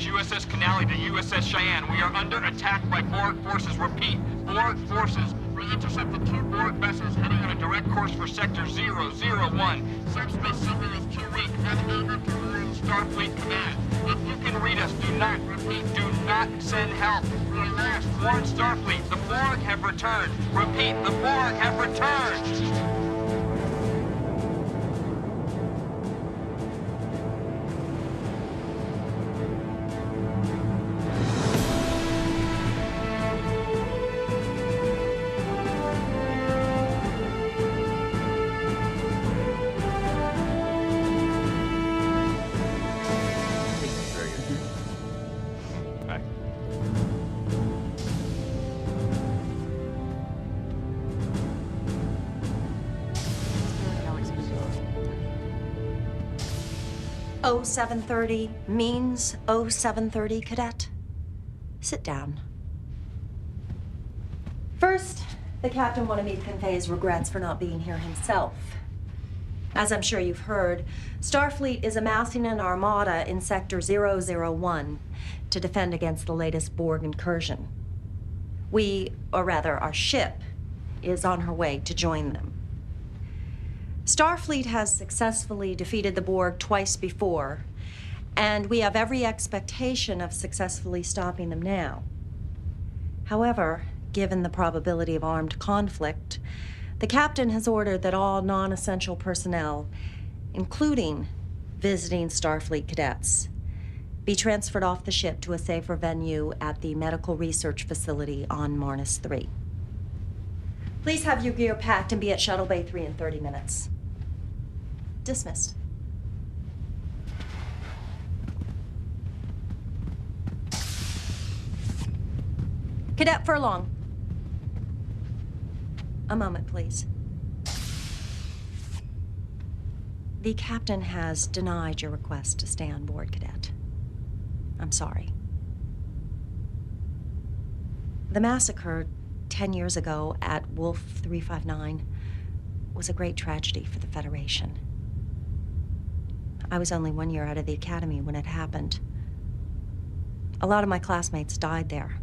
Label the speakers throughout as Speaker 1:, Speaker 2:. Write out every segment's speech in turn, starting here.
Speaker 1: USS Canali to USS Cheyenne. We are under attack by Borg forces. Repeat, Borg forces. We intercepted 2 Borg vessels heading on a direct course for Sector 001. Subspace signal is too weak. Unable to warn Starfleet Cadet. If you can read us, do not, repeat, do not send help. We are lost. Warn Starfleet. The Borg have returned. Repeat, the Borg have returned.
Speaker 2: Oh, 7:30 means 0730, Cadet. Sit down. First, the captain wanted me to convey his regrets for not being here himself. As I'm sure you've heard, Starfleet is amassing an armada in Sector 001 to defend against the latest Borg incursion. Our ship, is on her way to join them. Starfleet has successfully defeated the Borg twice before, and we have every expectation of successfully stopping them now. However, given the probability of armed conflict, the captain has ordered that all non-essential personnel, including visiting Starfleet cadets, be transferred off the ship to a safer venue at the medical research facility on Marnus 3. Please have your gear packed and be at Shuttle Bay 3 in 30 minutes. Dismissed. Cadet Furlong. A moment, please. The captain has denied your request to stay on board, Cadet. I'm sorry. The massacre 10 years ago at Wolf 359 was a great tragedy for the Federation. I was only 1 year out of the academy when it happened. A lot of my classmates died there.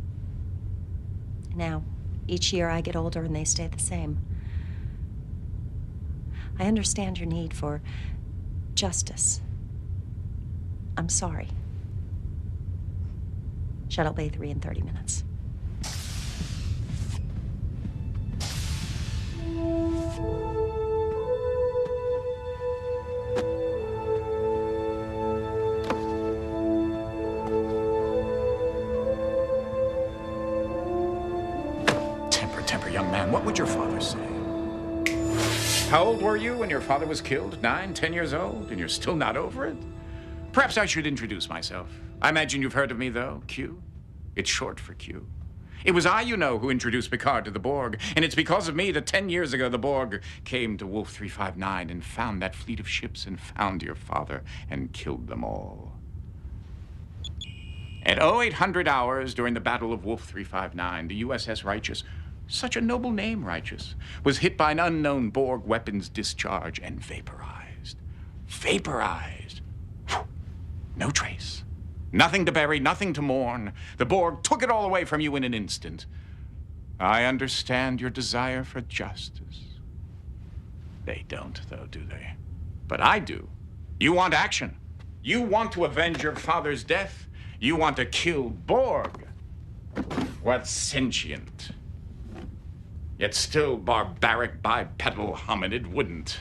Speaker 2: Now, each year I get older and they stay the same. I understand your need for justice. I'm sorry. Shuttle Bay 3 in 30 minutes.
Speaker 3: Young man, what would your father say? How old were you when your father was killed? 9, 10 years old, and you're still not over it? Perhaps I should introduce myself. I imagine you've heard of me, though. Q. It's short for Q. It was I, you know, who introduced Picard to the Borg, and it's because of me that 10 years ago the Borg came to Wolf 359 and found that fleet of ships and found your father and killed them all. At 0800 hours during the Battle of Wolf 359, the USS Righteous, such a noble name, Righteous, was hit by an unknown Borg weapons discharge and vaporized. Vaporized. Whew. No trace. Nothing to bury, nothing to mourn. The Borg took it all away from you in an instant. I understand your desire for justice. They don't, though, do they? But I do. You want action. You want to avenge your father's death. You want to kill Borg. What's sentient? Yet still barbaric bipedal hominid wouldn't.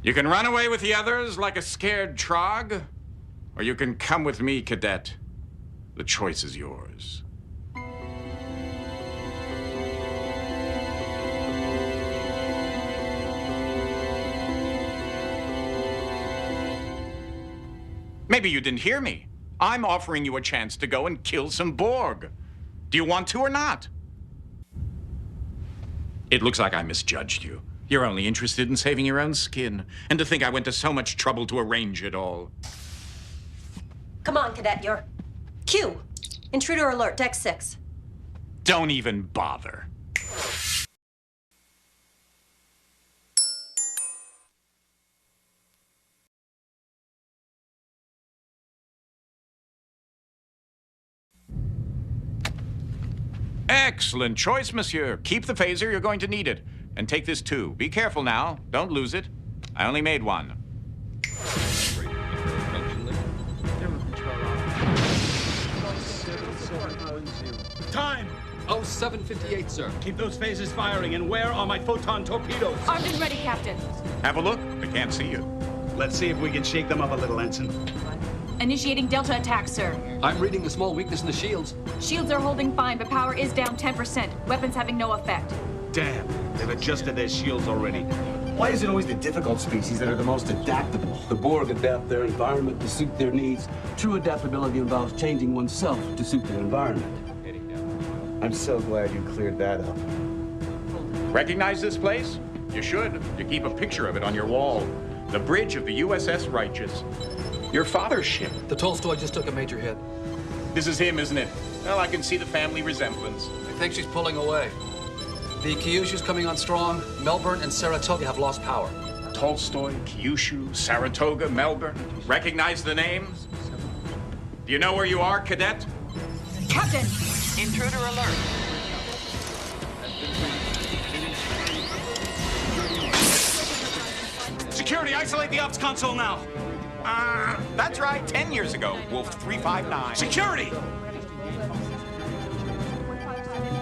Speaker 3: You can run away with the others like a scared trog, or you can come with me, Cadet. The choice is yours. Maybe you didn't hear me. I'm offering you a chance to go and kill some Borg. Do you want to or not? It looks like I misjudged you. You're only interested in saving your own skin. And to think I went to so much trouble to arrange it all.
Speaker 2: Come on, Cadet, you're... Q! Intruder alert, Deck 6.
Speaker 3: Don't even bother. Excellent choice, monsieur. Keep the phaser, you're going to need it. And take this too. Be careful now. Don't lose it. I only made one.
Speaker 4: Time!
Speaker 5: 0758, sir.
Speaker 4: Keep those phasers firing, and where are my photon torpedoes?
Speaker 6: Armed and ready, Captain.
Speaker 3: Have a look. I can't see you.
Speaker 4: Let's see if we can shake them up a little, Ensign.
Speaker 6: Initiating Delta attack, sir.
Speaker 5: I'm reading a small weakness in the shields.
Speaker 6: Shields are holding fine, but power is down 10%. Weapons having no effect.
Speaker 4: Damn, they've adjusted their shields already.
Speaker 7: Why is it always the difficult species that are the most adaptable? The Borg adapt their environment to suit their needs. True adaptability involves changing oneself to suit their environment.
Speaker 8: I'm so glad you cleared that up.
Speaker 3: Recognize this place? You should. You keep a picture of it on your wall. The bridge of the USS Righteous. Your father's ship.
Speaker 5: The Tolstoy just took a major hit.
Speaker 3: This is him, isn't it? Well, I can see the family resemblance.
Speaker 5: I think she's pulling away. The Kyushu's coming on strong. Melbourne and Saratoga have lost power.
Speaker 3: Tolstoy, Kyushu, Saratoga, Melbourne. Recognize the names? Do you know where you are, cadet?
Speaker 6: Captain!
Speaker 1: Intruder alert.
Speaker 4: Security, isolate the ops console now!
Speaker 3: That's right, 10 years ago, Wolf 359.
Speaker 4: Security!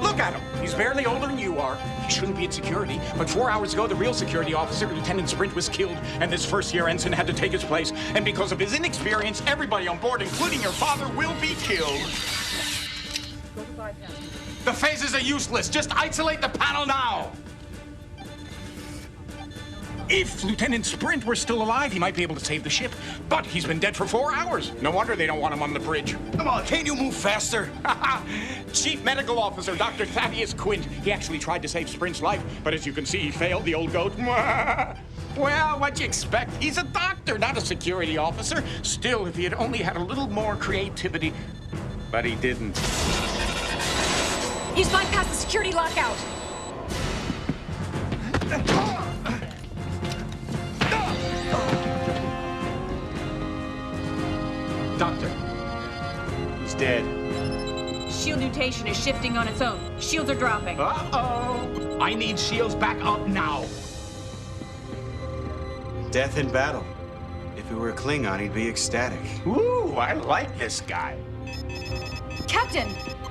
Speaker 3: Look at him. He's barely older than you are. He shouldn't be at security. But 4 hours ago, the real security officer, Lieutenant Sprint, was killed, and this first-year ensign had to take his place. And because of his inexperience, everybody on board, including your father, will be killed.
Speaker 4: The phasers are useless. Just isolate the panel now!
Speaker 3: If Lieutenant Sprint were still alive, he might be able to save the ship. But he's been dead for 4 hours. No wonder they don't want him on the bridge.
Speaker 4: Come on, can't you move faster?
Speaker 3: Chief Medical Officer Dr. Thaddeus Quint. He actually tried to save Sprint's life, but as you can see, he failed, the old goat. Well, what'd you expect? He's a doctor, not a security officer. Still, if he had only had a little more creativity. But he didn't.
Speaker 6: He's bypassed the security lockout.
Speaker 4: Doctor, he's dead.
Speaker 6: Shield mutation is shifting on its own. Shields are dropping.
Speaker 4: Uh-oh! I need shields back up now.
Speaker 8: Death in battle. If he were a Klingon, he'd be ecstatic.
Speaker 3: Ooh, I like this guy.
Speaker 6: Captain!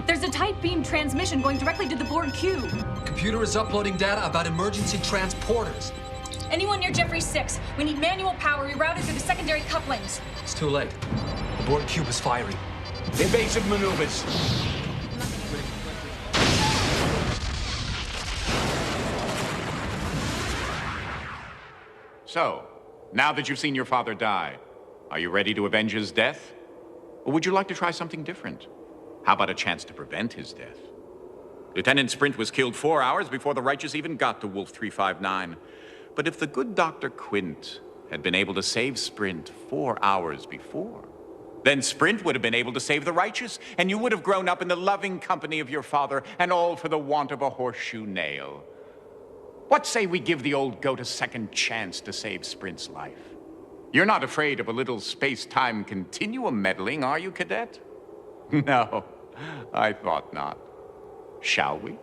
Speaker 6: There's a tight beam transmission going directly to the Borg cube.
Speaker 5: Computer is uploading data about emergency transporters.
Speaker 6: Anyone near Jeffrey 6? We need manual power rerouted through the secondary couplings.
Speaker 5: It's too late. The Borg cube is firing.
Speaker 4: Evasive maneuvers.
Speaker 3: So, now that you've seen your father die, are you ready to avenge his death? Or would you like to try something different? How about a chance to prevent his death? Lieutenant Sprint was killed 4 hours before the Righteous even got to Wolf 359. But if the good Dr. Quint had been able to save Sprint 4 hours before, then Sprint would have been able to save the Righteous, and you would have grown up in the loving company of your father, and all for the want of a horseshoe nail. What say we give the old goat a second chance to save Sprint's life? You're not afraid of a little space-time continuum meddling, are you, Cadet? No, I thought not. Shall we?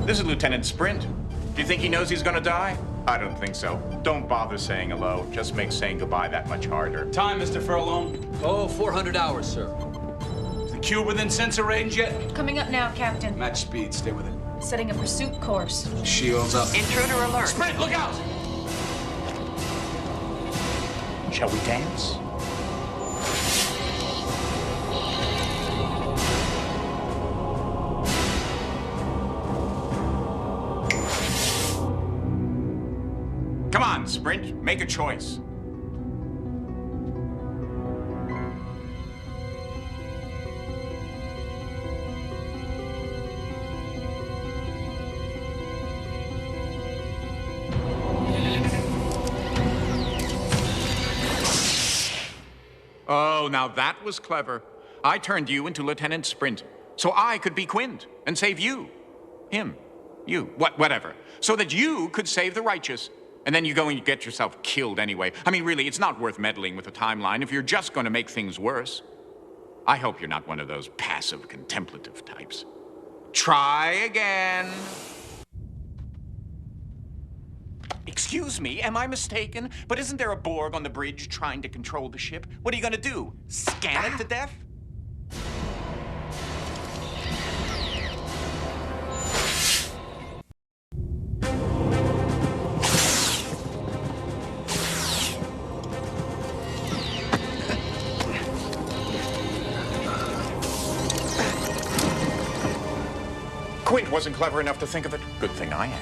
Speaker 3: This is Lieutenant Sprint. Do you think he knows he's gonna die? I don't think so. Don't bother saying hello. Just makes saying goodbye that much harder.
Speaker 4: Time, Mr. Furlong.
Speaker 5: Oh, 400 hours, sir.
Speaker 4: Is the cube within sensor range yet?
Speaker 6: Coming up now, Captain.
Speaker 4: Match speed, stay with it.
Speaker 6: Setting a pursuit course.
Speaker 4: Shields up.
Speaker 1: Intruder alert.
Speaker 4: Sprint, look out!
Speaker 3: Shall we dance? Come on, Sprint. Make a choice. Oh, now that was clever. I turned you into Lieutenant Sprint, so I could be Quint and save you. Him. You. Whatever. So that you could save the Righteous. And then you go and you get yourself killed anyway. I mean, really, it's not worth meddling with the timeline if you're just going to make things worse. I hope you're not one of those passive contemplative types.
Speaker 4: Try again.
Speaker 3: Excuse me, am I mistaken? But isn't there a Borg on the bridge trying to control the ship? What are you gonna do? Scan it to death? Quint wasn't clever enough to think of it. Good thing I am.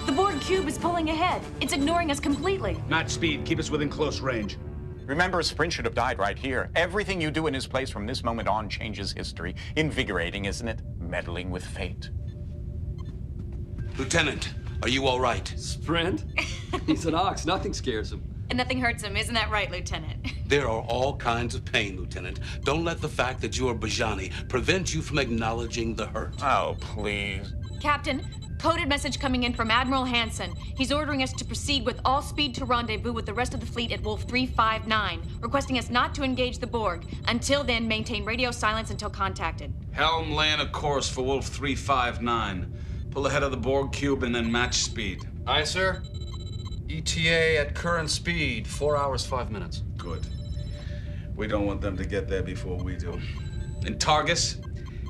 Speaker 6: The Borg cube is pulling ahead. It's ignoring us completely.
Speaker 9: Match speed. Keep us within close range.
Speaker 3: Remember, Sprint should have died right here. Everything you do in his place from this moment on changes history. Invigorating, isn't it? Meddling with fate.
Speaker 7: Lieutenant, are you all right?
Speaker 5: Sprint? He's an ox. Nothing scares him.
Speaker 6: And nothing hurts him, isn't that right, Lieutenant?
Speaker 7: There are all kinds of pain, Lieutenant. Don't let the fact that you are Bajani prevent you from acknowledging the hurt.
Speaker 3: Oh, please.
Speaker 6: Captain, coded message coming in from Admiral Hansen. He's ordering us to proceed with all speed to rendezvous with the rest of the fleet at Wolf 359, requesting us not to engage the Borg. Until then, maintain radio silence until contacted.
Speaker 9: Helm laying a course for Wolf 359. Pull ahead of the Borg cube and then match speed.
Speaker 5: Aye, sir. ETA at current speed, 4 hours, 5 minutes.
Speaker 9: Good. We don't want them to get there before we do. And Targus,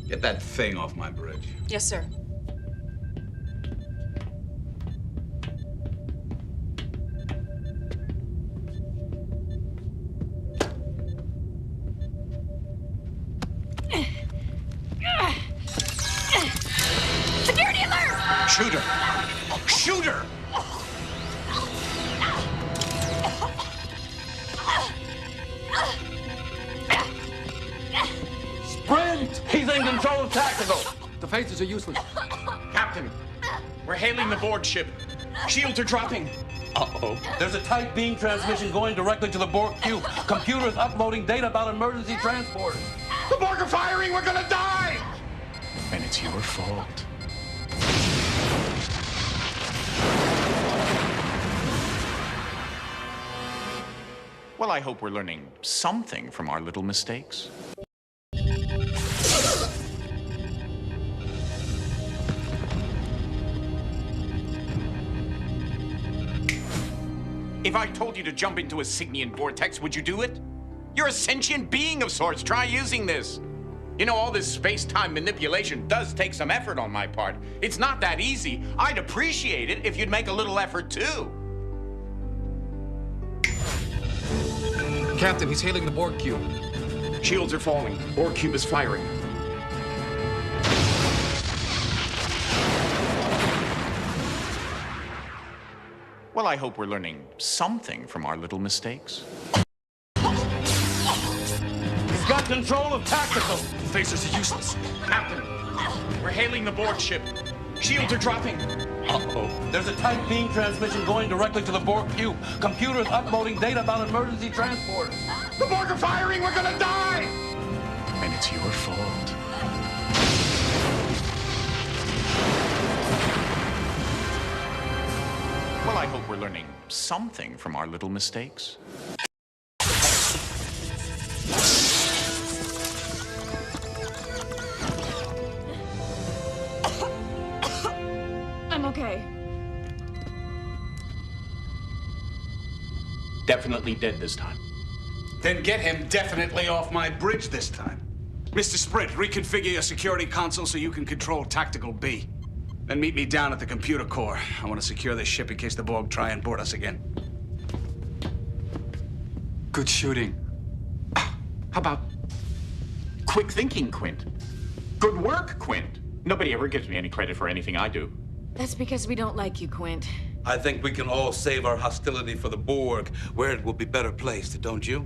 Speaker 9: get that thing off my bridge.
Speaker 6: Yes, sir. Security alert!
Speaker 3: Shoot her! Shoot her!
Speaker 7: Sprint! He's in control of tactical.
Speaker 5: The phasers are useless.
Speaker 3: Captain, we're hailing the Borg ship. Shields are dropping.
Speaker 7: Uh-oh. There's a tight beam transmission going directly to the Borg cube. Computers uploading data about emergency transporters.
Speaker 3: The Borg are firing! We're gonna die! And it's your fault. Well, I hope we're learning something from our little mistakes. If I told you to jump into a Signian vortex, would you do it? You're a sentient being of sorts. Try using this. You know, all this space-time manipulation does take some effort on my part. It's not that easy. I'd appreciate it if you'd make a little effort, too.
Speaker 5: Captain, he's hailing the Borg cube.
Speaker 3: Shields are falling. Borg cube is firing. Well, I hope we're learning something from our little mistakes.
Speaker 7: He's got control of tactical.
Speaker 3: Phasers are useless. Captain, we're hailing the Borg ship. Shields are dropping.
Speaker 7: Uh-oh. There's a tight beam transmission going directly to the Borg cube. Computers uploading data about emergency transporters.
Speaker 3: The Borg are firing! We're gonna die! And it's your fault. Well, I hope we're learning something from our little mistakes.
Speaker 6: I'm okay.
Speaker 3: Definitely dead this time.
Speaker 9: Then get him definitely off my bridge this time. Mr. Sprint, reconfigure your security console so you can control Tactical B. Then meet me down at the computer core. I want to secure this ship in case the Borg try and board us again.
Speaker 5: Good shooting.
Speaker 3: How about quick thinking, Quint? Good work, Quint. Nobody ever gives me any credit for anything I do.
Speaker 6: That's because we don't like you, Quint.
Speaker 7: I think we can all save our hostility for the Borg, where it will be better placed, don't you?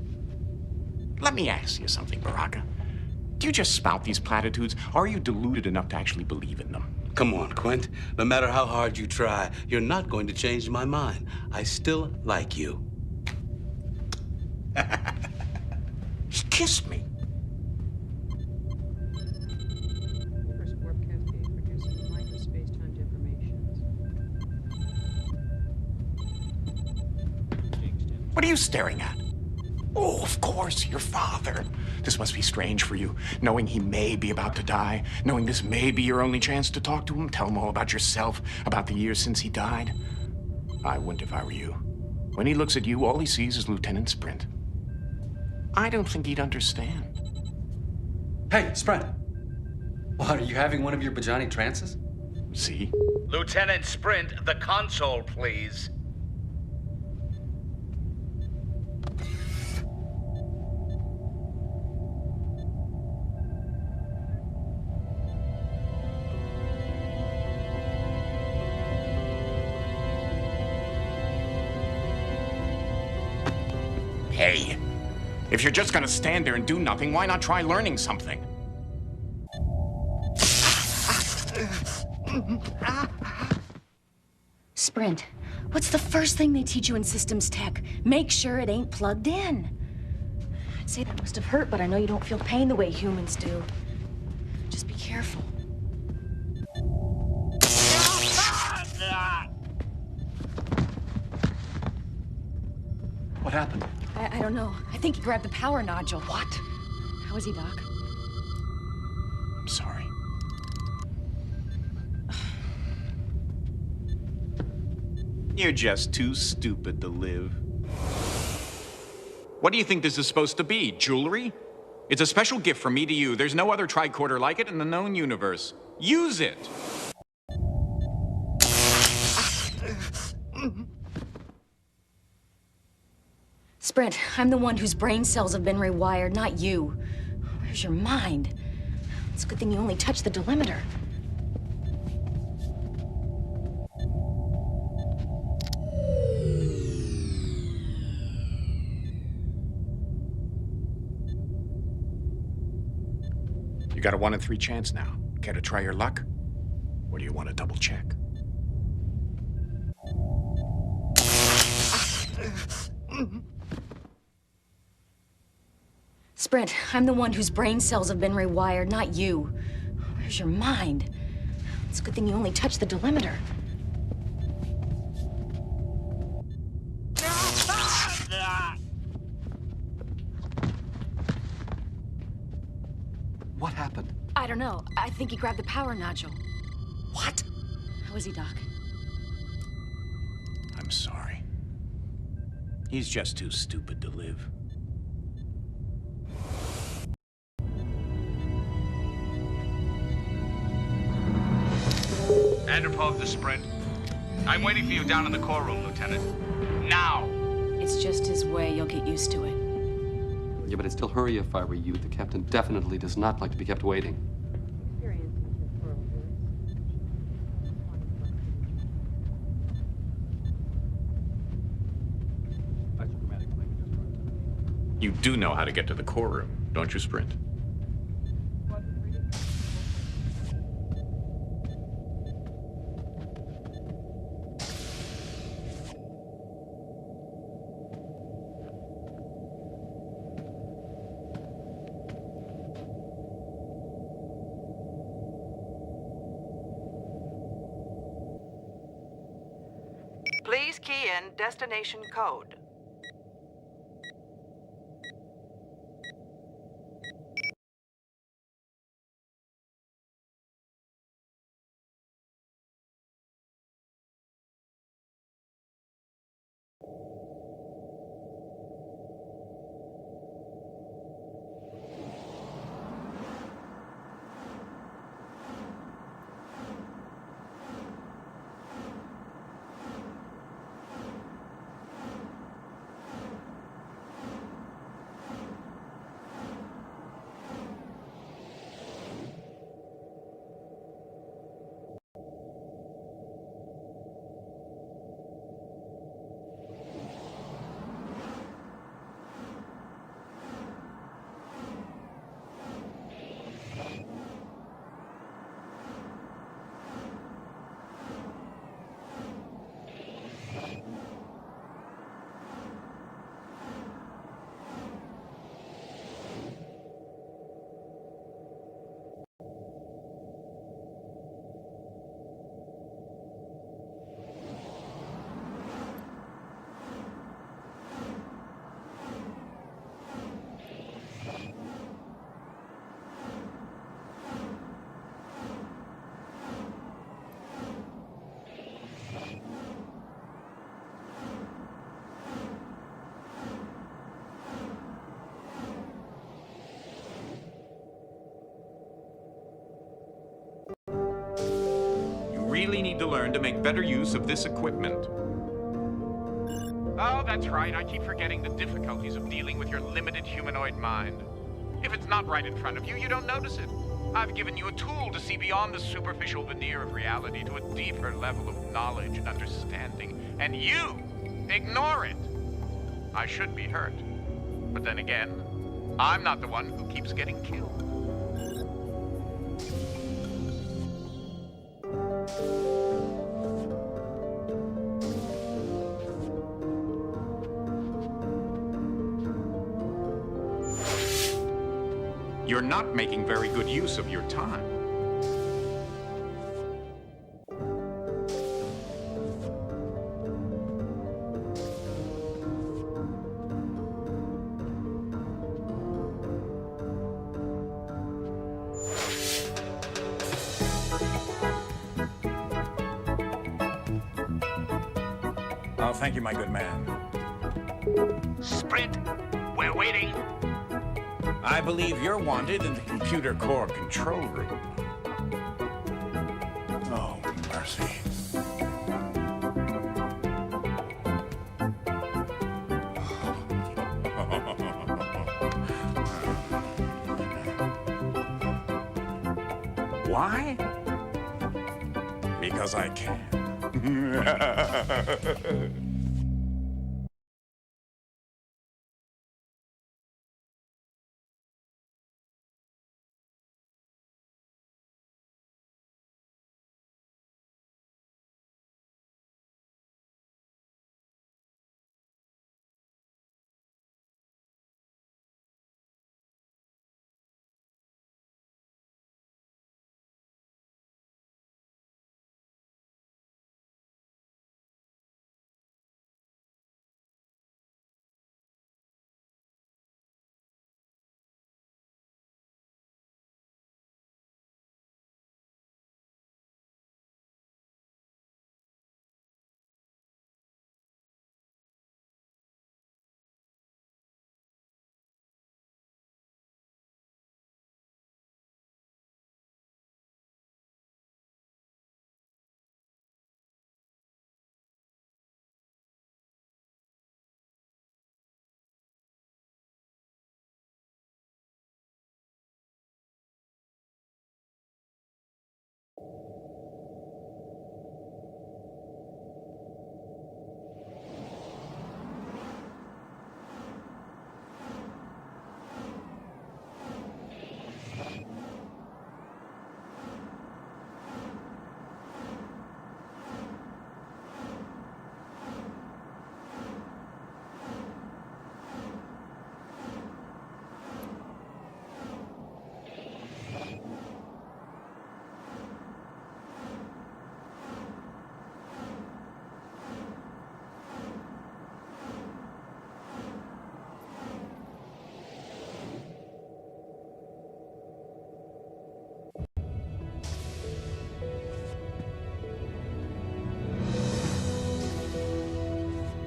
Speaker 3: Let me ask you something, Baraka. Do you just spout these platitudes, or are you deluded enough to actually believe in them?
Speaker 7: Come on, Quint. No matter how hard you try, you're not going to change my mind. I still like you.
Speaker 3: He kissed me.
Speaker 10: First warp cascade producing minor space-time deformations.
Speaker 3: What are you staring at? Oh, of course, your father. This must be strange for you, knowing he may be about to die, knowing this may be your only chance to talk to him, tell him all about yourself, about the years since he died. I wouldn't if I were you. When he looks at you, all he sees is Lieutenant Sprint. I don't think he'd understand.
Speaker 5: Hey, Sprint. What, are you having one of your Bajani trances?
Speaker 3: See?
Speaker 11: Lieutenant Sprint, the console, please.
Speaker 3: Hey, if you're just gonna stand there and do nothing, why not try learning something?
Speaker 12: Sprint, what's the first thing they teach you in systems tech? Make sure it ain't plugged in. I'd say that must have hurt, but I know you don't feel pain the way humans do. Just be careful.
Speaker 5: What happened?
Speaker 12: I don't know. I think he grabbed the power nodule. What? How is he, Doc?
Speaker 3: I'm sorry. You're just too stupid to live. What do you think this is supposed to be? Jewelry? It's a special gift from me to you. There's no other tricorder like it in the known universe. Use it!
Speaker 12: Sprint, I'm the one whose brain cells have been rewired, not you. Where's your mind? It's a good thing you only touched the delimiter.
Speaker 3: You got a 1 in 3 chance now. Care to try your luck? Or do you want to double check?
Speaker 12: Sprint, I'm the one whose brain cells have been rewired, not you. Where's your mind? It's a good thing you only touched the delimiter.
Speaker 5: What happened?
Speaker 12: I don't know. I think he grabbed the power nodule.
Speaker 5: What?
Speaker 12: How is he, Doc?
Speaker 3: I'm sorry. He's just too stupid to live.
Speaker 11: Andropov to Sprint. I'm waiting for you down in the core room, Lieutenant. Now!
Speaker 12: It's just his way. You'll get used to it.
Speaker 5: Yeah, but I'd still hurry if I were you. The captain definitely does not like to be kept waiting.
Speaker 3: You do know how to get to the core room, don't you, Sprint?
Speaker 13: Please key in destination code.
Speaker 3: need to learn to make better use of this equipment.
Speaker 14: Oh, that's right. I keep forgetting the difficulties of dealing with your limited humanoid mind. If it's not right in front of you, you don't notice it. I've given you a tool to see beyond the superficial veneer of reality to a deeper level of knowledge and understanding, and you ignore it. I should be hurt. But then again, I'm not the one who keeps getting killed.
Speaker 3: You're not making very good use of your time. Oh, thank you, my good man.
Speaker 11: Sprint, we're waiting.
Speaker 3: I believe you're wanted in the computer core control room. Oh, mercy. Why? Because I can.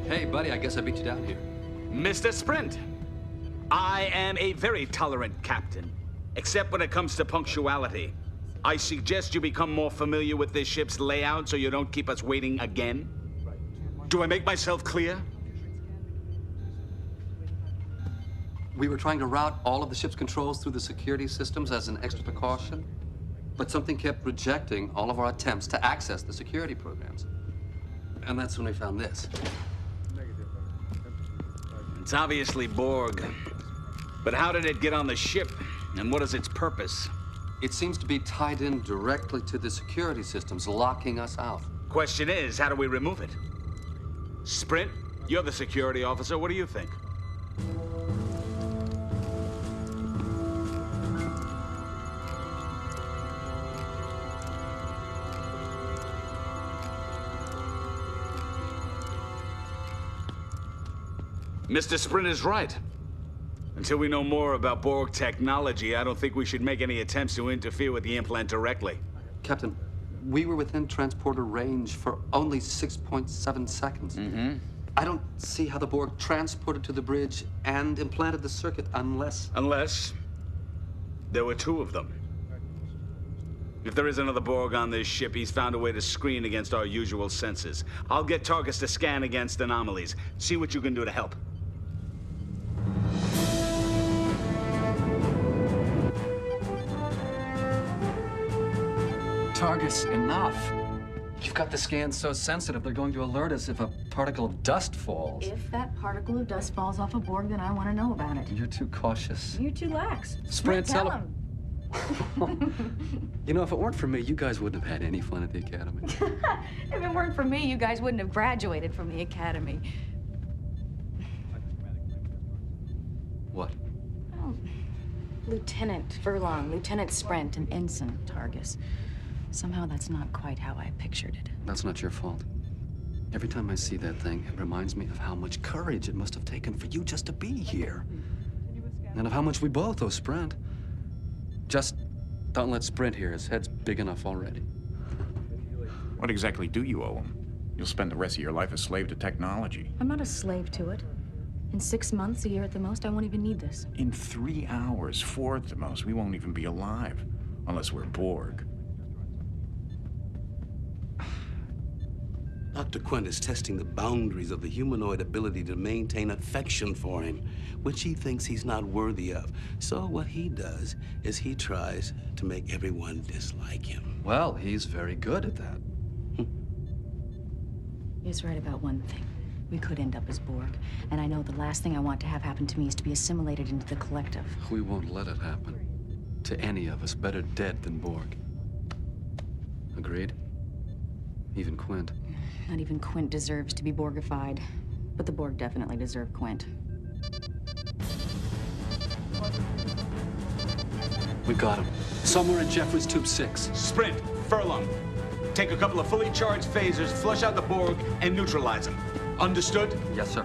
Speaker 5: Hey, buddy, I guess I beat you down here.
Speaker 9: Mr. Sprint, I am a very tolerant captain, except when it comes to punctuality. I suggest you become more familiar with this ship's layout so you don't keep us waiting again. Do I make myself clear?
Speaker 5: We were trying to route all of the ship's controls through the security systems as an extra precaution, but something kept rejecting all of our attempts to access the security programs. And that's when we found this.
Speaker 9: It's obviously Borg. But how did it get on the ship, and what is its purpose?
Speaker 5: It seems to be tied in directly to the security systems, locking us out.
Speaker 9: Question is, how do we remove it? Sprint, you're the security officer. What do you think? Mr. Sprint is right. Until we know more about Borg technology, I don't think we should make any attempts to interfere with the implant directly.
Speaker 5: Captain, we were within transporter range for only 6.7 seconds. I don't see how the Borg transported to the bridge and implanted the circuit unless...
Speaker 9: Unless there were two of them. If there is another Borg on this ship, he's found a way to screen against our usual senses. I'll get targets to scan against anomalies. See what you can do to help.
Speaker 5: Targus, enough. You've got the scans so sensitive, they're going to alert us if a particle of dust falls.
Speaker 12: If that particle of dust falls off a Borg, then I want to know about it.
Speaker 5: You're too cautious.
Speaker 12: You're too lax.
Speaker 5: Sprint,
Speaker 12: tell
Speaker 5: tell
Speaker 12: him.
Speaker 5: You know, if it weren't for me, you guys wouldn't have had any fun at the Academy.
Speaker 12: If it weren't for me, you guys wouldn't have graduated from the Academy.
Speaker 5: What?
Speaker 12: Oh, Lieutenant Furlong, Lieutenant Sprint, and Ensign Targus. Somehow that's not quite how I pictured it.
Speaker 5: That's not your fault. Every time I see that thing, it reminds me of how much courage it must have taken for you just to be here. And of how much we both owe Sprint. Just don't let Sprint hear. His head's big enough already.
Speaker 3: What exactly do you owe him? You'll spend the rest of your life a slave to technology.
Speaker 12: I'm not a slave to it. In 6 months, a year at the most, I won't even need this.
Speaker 3: In 3 hours, 4 at the most, we won't even be alive. Unless we're Borg.
Speaker 7: Dr. Quint is testing the boundaries of the humanoid ability to maintain affection for him, which he thinks he's not worthy of. So what he does is he tries to make everyone dislike him.
Speaker 5: Well, he's very good at that.
Speaker 12: He's right about one thing. We could end up as Borg, and I know the last thing I want to have happen to me is to be assimilated into the collective.
Speaker 5: We won't let it happen. To any of us, better dead than Borg. Agreed? Even Quint.
Speaker 12: Not even Quint deserves to be Borgified, but the Borg definitely deserve Quint.
Speaker 5: We've got him. Somewhere in Jeffrey's Tube 6.
Speaker 9: Sprint, Furlong. Take a couple of fully charged phasers, flush out the Borg, and neutralize them. Understood?
Speaker 5: Yes, sir.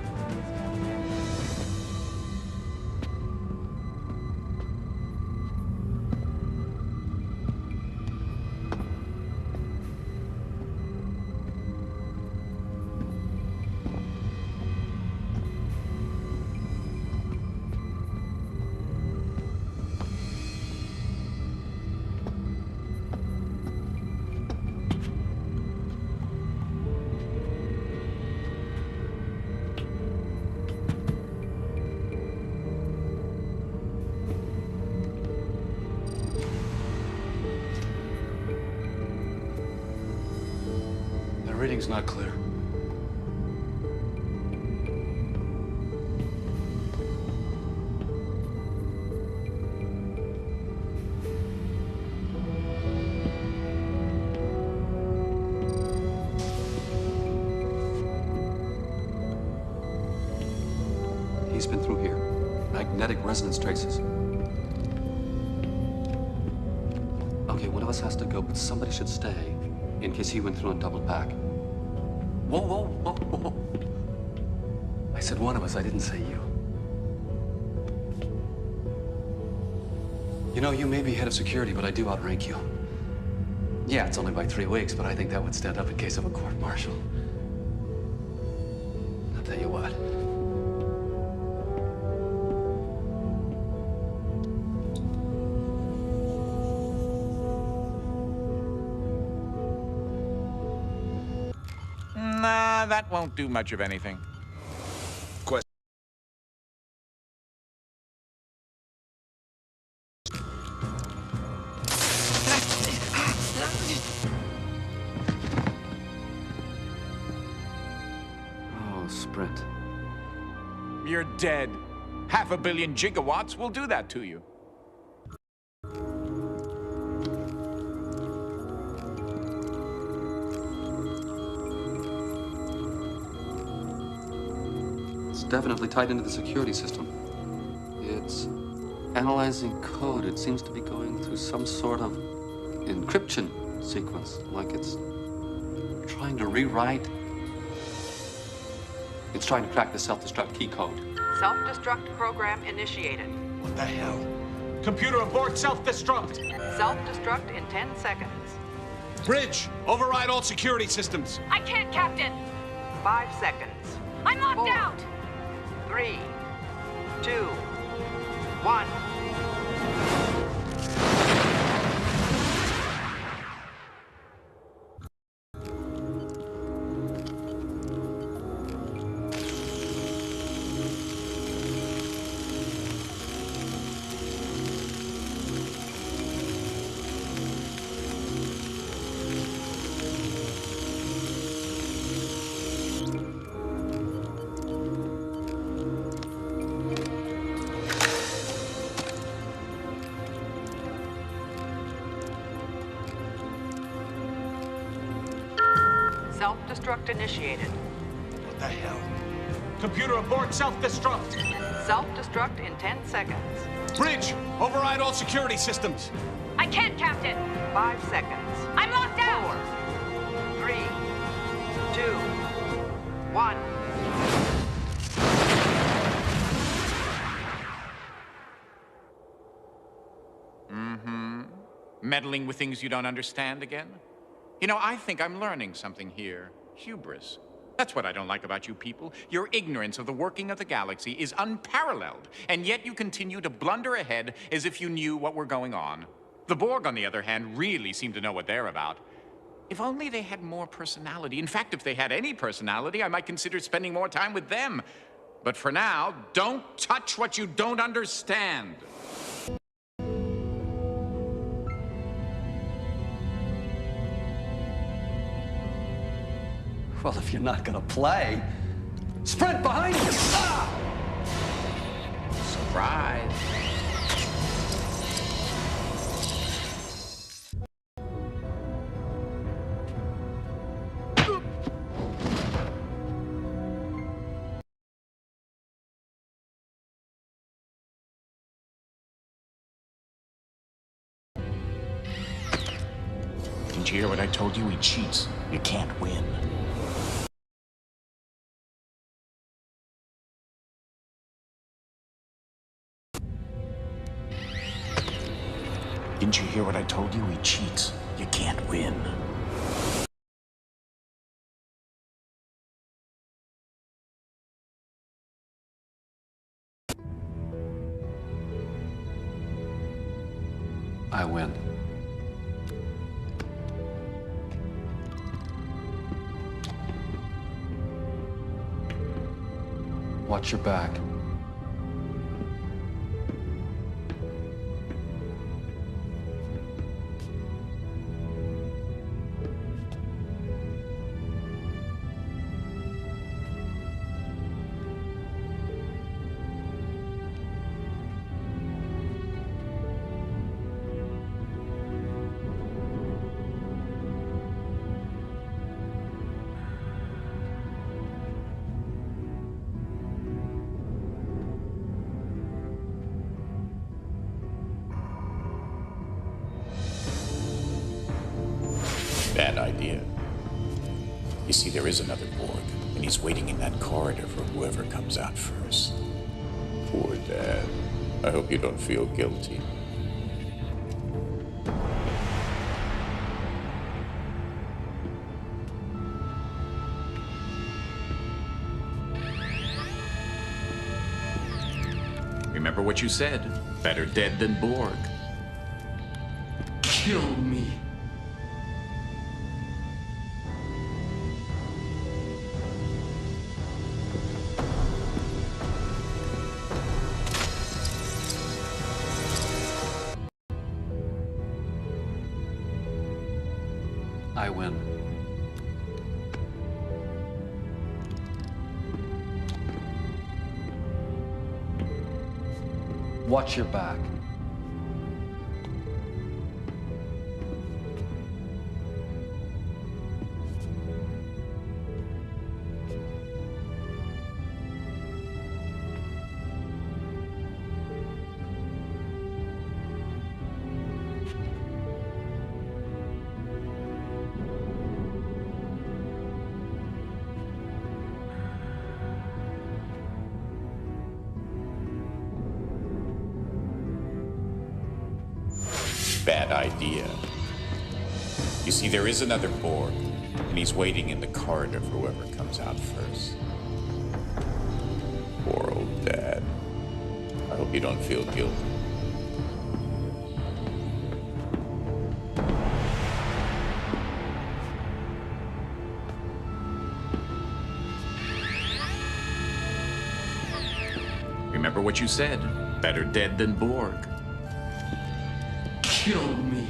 Speaker 5: Reading's not clear. He's been through here. Magnetic resonance traces. Okay, one of us has to go, but somebody should stay in case he went through and doubled back. Whoa, whoa, whoa, whoa. I said one of us, I didn't say you. You know, you may be head of security, but I do outrank you. Yeah, it's only by 3 weeks, but I think that would stand up in case of a court-martial. I'll tell you what.
Speaker 3: Nah, that won't do much of anything.
Speaker 9: Question.
Speaker 5: Oh, Sprint.
Speaker 3: You're dead. 500 million gigawatts will do that to you.
Speaker 5: Definitely tied into the security system. It's analyzing code. It seems to be going through some sort of encryption sequence, like it's trying to rewrite. It's trying to crack the self-destruct key code.
Speaker 13: Self-destruct program initiated.
Speaker 9: What the hell? Computer abort self-destruct.
Speaker 13: Self-destruct in 10 seconds.
Speaker 9: Bridge, override all security systems.
Speaker 6: I can't, Captain.
Speaker 13: 5 seconds.
Speaker 6: I'm locked
Speaker 13: 4,
Speaker 6: out.
Speaker 13: 3, 2, 1. Self-destruct initiated.
Speaker 9: What the hell? Computer aboard self-destruct.
Speaker 13: Self-destruct in 10 seconds.
Speaker 9: Bridge, override all security systems.
Speaker 6: I can't, Captain.
Speaker 13: 5 seconds.
Speaker 6: I'm locked out.
Speaker 13: 4, 3, 2, 1.
Speaker 3: Meddling with things you don't understand again? You know, I think I'm learning something here. Hubris. That's what I don't like about you people. Your ignorance of the working of the galaxy is unparalleled, and yet you continue to blunder ahead as if you knew what were going on. The Borg, on the other hand, really seem to know what they're about. If only they had more personality. In fact, if they had any personality, I might consider spending more time with them. But for now, don't touch what you don't understand.
Speaker 5: Well, if you're not gonna play, sprint behind you! Ah!
Speaker 3: Surprise. Didn't you hear what I told you? He cheats. You can't win. Didn't you hear what I told you? He cheats. You can't win.
Speaker 5: I win. Watch your back.
Speaker 3: Bad idea. You see, there is another Borg, and he's waiting in that corridor for whoever comes out first. Poor Dad. I hope you don't feel guilty. Remember what you said. Better dead than Borg.
Speaker 5: Kill me. I win. Watch your back.
Speaker 3: Bad idea. You see, there is another Borg, and he's waiting in the corridor for whoever comes out first. Poor old Dad. I hope you don't feel guilty. Remember what you said. Better dead than Borg.
Speaker 5: Kill me.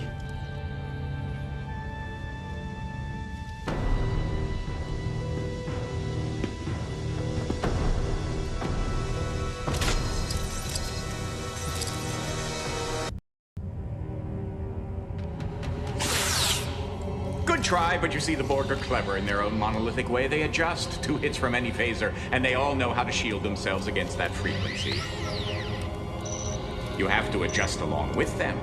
Speaker 3: Good try, but you see the Borg are clever in their own monolithic way. They adjust. 2 hits from any phaser, and they all know how to shield themselves against that frequency. You have to adjust along with them.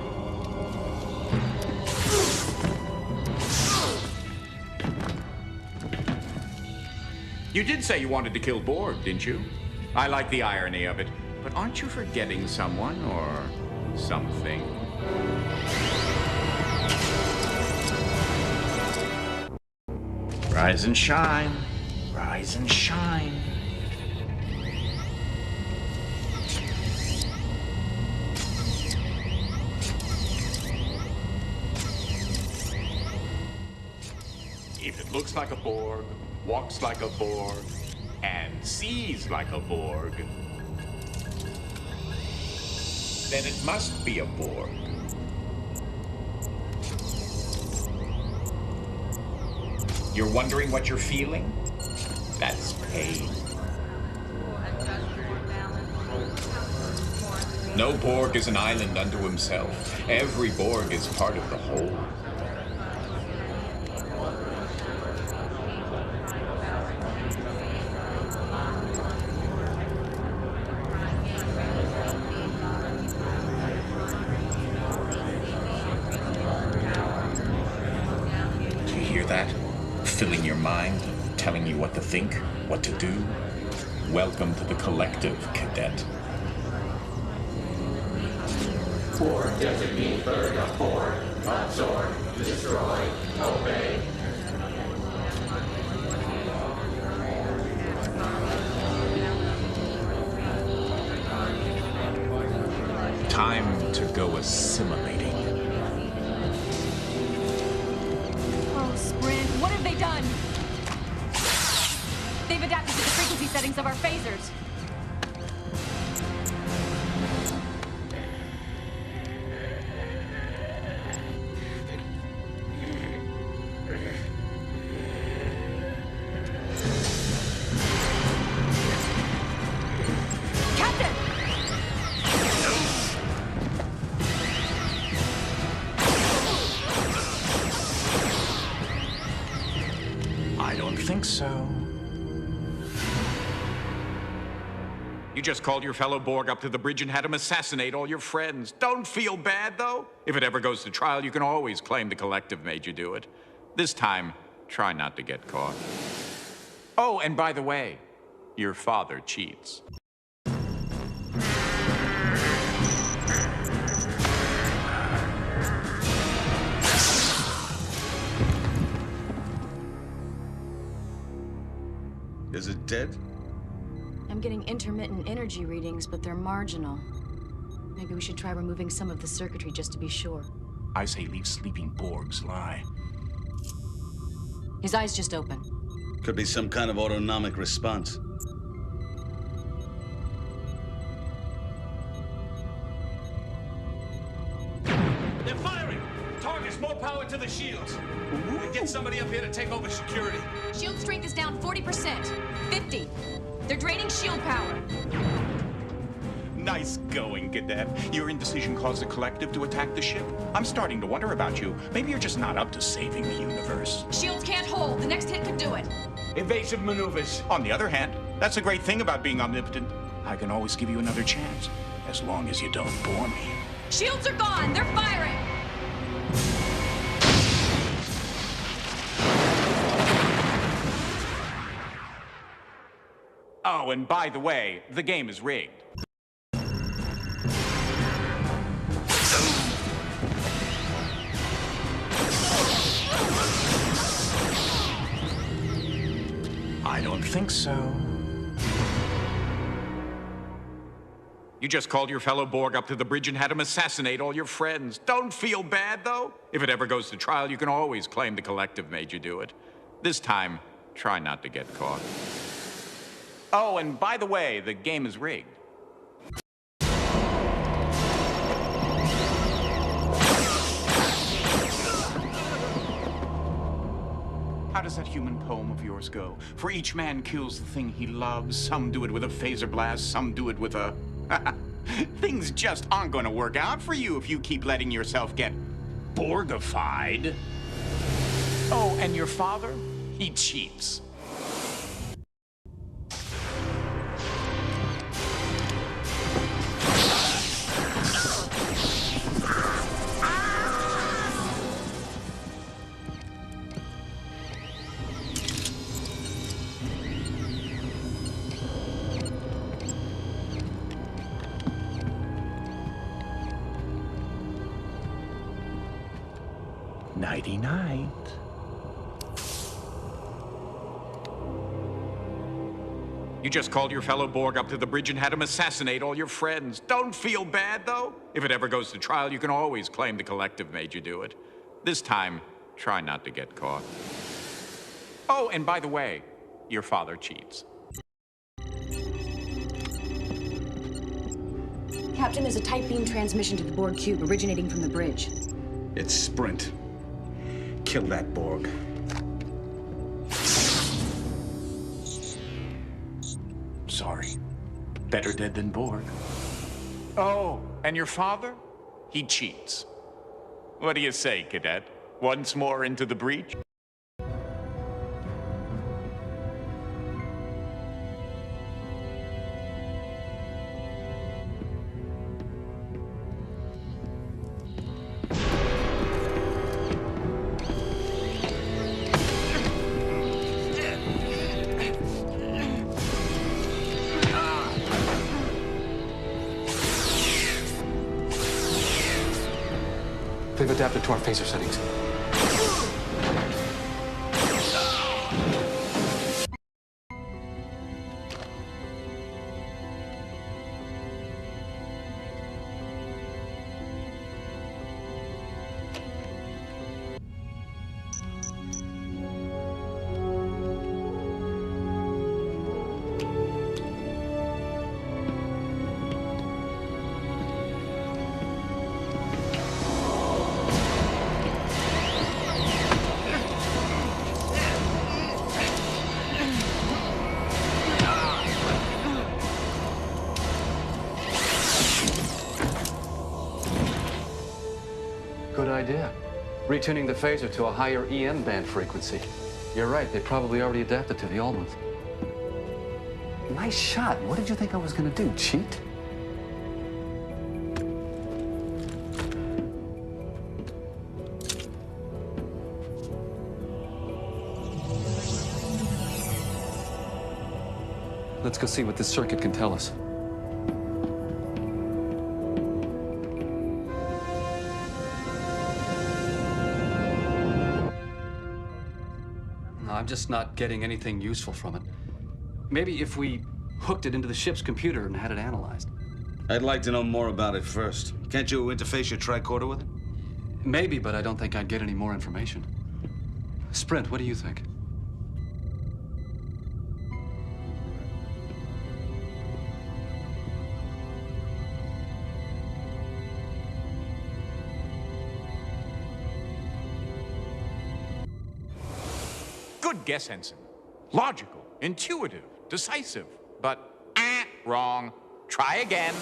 Speaker 3: You did say you wanted to kill Borg, didn't you? I like the irony of it. But aren't you forgetting someone or something? Rise and shine. Rise and shine. If it looks like a Borg, walks like a Borg, and sees like a Borg, then it must be a Borg. You're wondering what you're feeling? That's pain. No Borg is an island unto himself. Every Borg is part of the whole. Filling your mind, telling you what to think, what to do. Welcome to the collective, Cadet.
Speaker 15: Borg designate bird of Borg. Absorb, destroy, obey.
Speaker 3: Time to go assimilating.
Speaker 6: What have they done? They've adapted to the frequency settings of our phasers. Captain!
Speaker 3: I don't think so. You just called your fellow Borg up to the bridge and had him assassinate all your friends. Don't feel bad, though. If it ever goes to trial, you can always claim the collective made you do it. This time, try not to get caught. Oh, and by the way, your father cheats.
Speaker 9: Is it dead?
Speaker 12: I'm getting intermittent energy readings, but they're marginal. Maybe we should try removing some of the circuitry just to be sure.
Speaker 3: I say leave sleeping Borgs lie.
Speaker 12: His eyes just open.
Speaker 7: Could be some kind of autonomic response.
Speaker 9: They're firing! Targets, more power to the shields. Get somebody up here to take over security.
Speaker 6: Shield strength is down 40%. 50. They're draining shield power.
Speaker 3: Nice going, Cadet. Your indecision caused the collective to attack the ship. I'm starting to wonder about you. Maybe you're just not up to saving the universe.
Speaker 6: Shields can't hold. The next hit could do it.
Speaker 9: Evasive maneuvers.
Speaker 3: On the other hand, that's a great thing about being omnipotent. I can always give you another chance, as long as you don't bore me.
Speaker 6: Shields are gone. They're firing.
Speaker 3: Oh, and by the way, the game is rigged. I don't think so. You just called your fellow Borg up to the bridge and had him assassinate all your friends. Don't feel bad, though. If it ever goes to trial, you can always claim the collective made you do it. This time, try not to get caught. Oh, and by the way, the game is rigged. How does that human poem of yours go? For each man kills the thing he loves. Some do it with a phaser blast, some do it with a... Things just aren't going to work out for you if you keep letting yourself get Borgified. Oh, and your father? He cheats. Nighty-night. You just called your fellow Borg up to the bridge and had him assassinate all your friends. Don't feel bad, though. If it ever goes to trial, you can always claim the collective made you do it. This time, try not to get caught. Oh, and by the way, your father cheats.
Speaker 12: Captain, there's a tight beam transmission to the Borg cube originating from the bridge.
Speaker 9: It's Sprint. Kill that Borg.
Speaker 3: Sorry. Better dead than Borg. Oh, and your father? He cheats. What do you say, Cadet? Once more into the breach?
Speaker 5: They've adapted to our phaser settings. Good idea. Retuning the phaser to a higher EM band frequency. You're right, they probably already adapted to the old ones. Nice shot. What did you think I was gonna do, cheat? Let's go see what this circuit can tell us. I'm just not getting anything useful from it. Maybe if we hooked it into the ship's computer and had it analyzed.
Speaker 9: I'd like to know more about it first. Can't you interface your tricorder with it?
Speaker 5: Maybe, but I don't think I'd get any more information. Sprint, what do you think?
Speaker 3: Good guess, Ensign. Logical, intuitive, decisive, but wrong. Try again.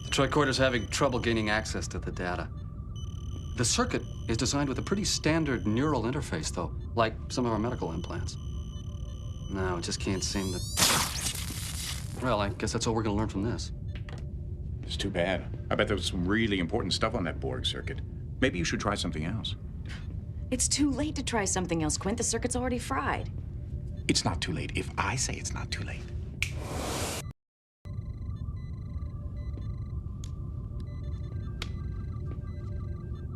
Speaker 5: The tricorder's having trouble gaining access to the data. The circuit is designed with a pretty standard neural interface, though, like some of our medical implants. No, it just can't seem to... Well, I guess that's all we're gonna learn from this.
Speaker 3: It's too bad. I bet there was some really important stuff on that Borg circuit. Maybe you should try something else.
Speaker 12: It's too late to try something else, Quint. The circuit's already fried.
Speaker 3: It's not too late if I say it's not too late.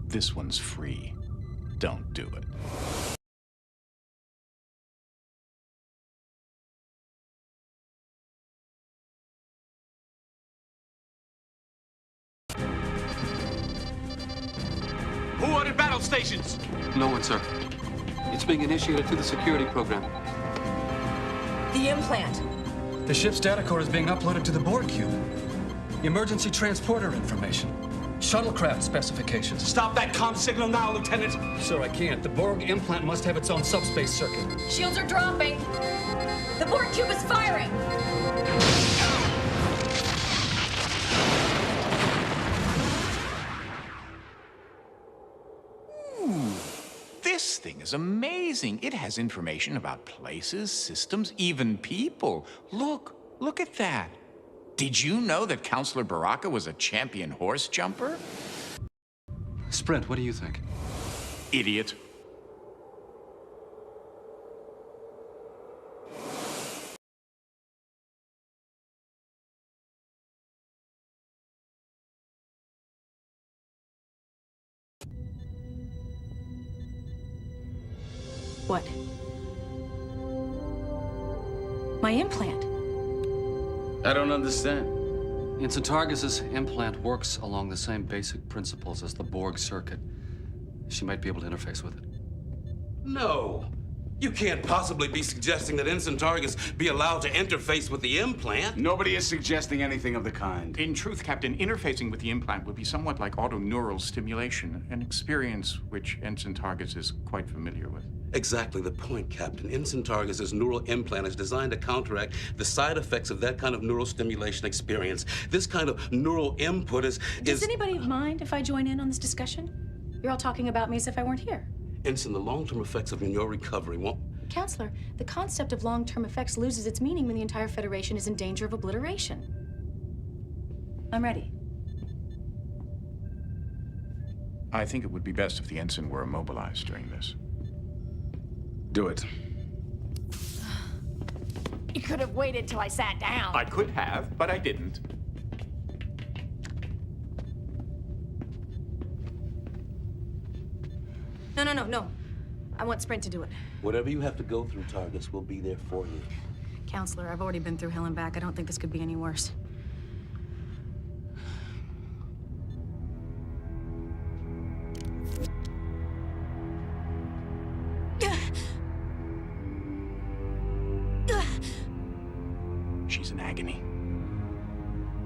Speaker 3: This one's free. Don't do it.
Speaker 4: Who ordered battle stations?
Speaker 5: No one, sir. It's being initiated through the security program.
Speaker 12: The implant.
Speaker 5: The ship's data core is being uploaded to the Borg cube. Emergency transporter information. Shuttlecraft specifications.
Speaker 9: Stop that comm signal now, Lieutenant.
Speaker 5: Sir, I can't. The Borg implant must have its own subspace circuit.
Speaker 6: Shields are dropping. The Borg cube is firing.
Speaker 3: This thing is amazing. It has information about places, systems, even people. Look at that. Did you know that Counselor Baraka was a champion horse jumper?
Speaker 5: Sprint, what do you think?
Speaker 3: Idiot.
Speaker 12: What? My implant.
Speaker 9: I don't understand.
Speaker 5: Ensign Targus's implant works along the same basic principles as the Borg circuit. She might be able to interface with it.
Speaker 7: No. You can't possibly be suggesting that Ensign Targus be allowed to interface with the implant.
Speaker 9: Nobody is suggesting anything of the kind.
Speaker 3: In truth, Captain, interfacing with the implant would be somewhat like autoneural stimulation, an experience which Ensign Targus is quite familiar with.
Speaker 7: Exactly the point, Captain. Ensign Targus's neural implant is designed to counteract the side effects of that kind of neural stimulation experience. This kind of neural input is...
Speaker 12: Does anybody mind if I join in on this discussion? You're all talking about me as if I weren't here.
Speaker 7: Ensign, the long-term effects of your recovery won't...
Speaker 12: Counselor, the concept of long-term effects loses its meaning when the entire Federation is in danger of obliteration. I'm ready.
Speaker 3: I think it would be best if the ensign were immobilized during this.
Speaker 9: Do it.
Speaker 12: You could have waited till I sat down.
Speaker 3: I could have, but I didn't.
Speaker 12: No. I want Sprint to do it.
Speaker 7: Whatever you have to go through, Targus, will be there for you.
Speaker 12: Counselor, I've already been through hell and back. I don't think this could be any worse.
Speaker 3: She's in agony.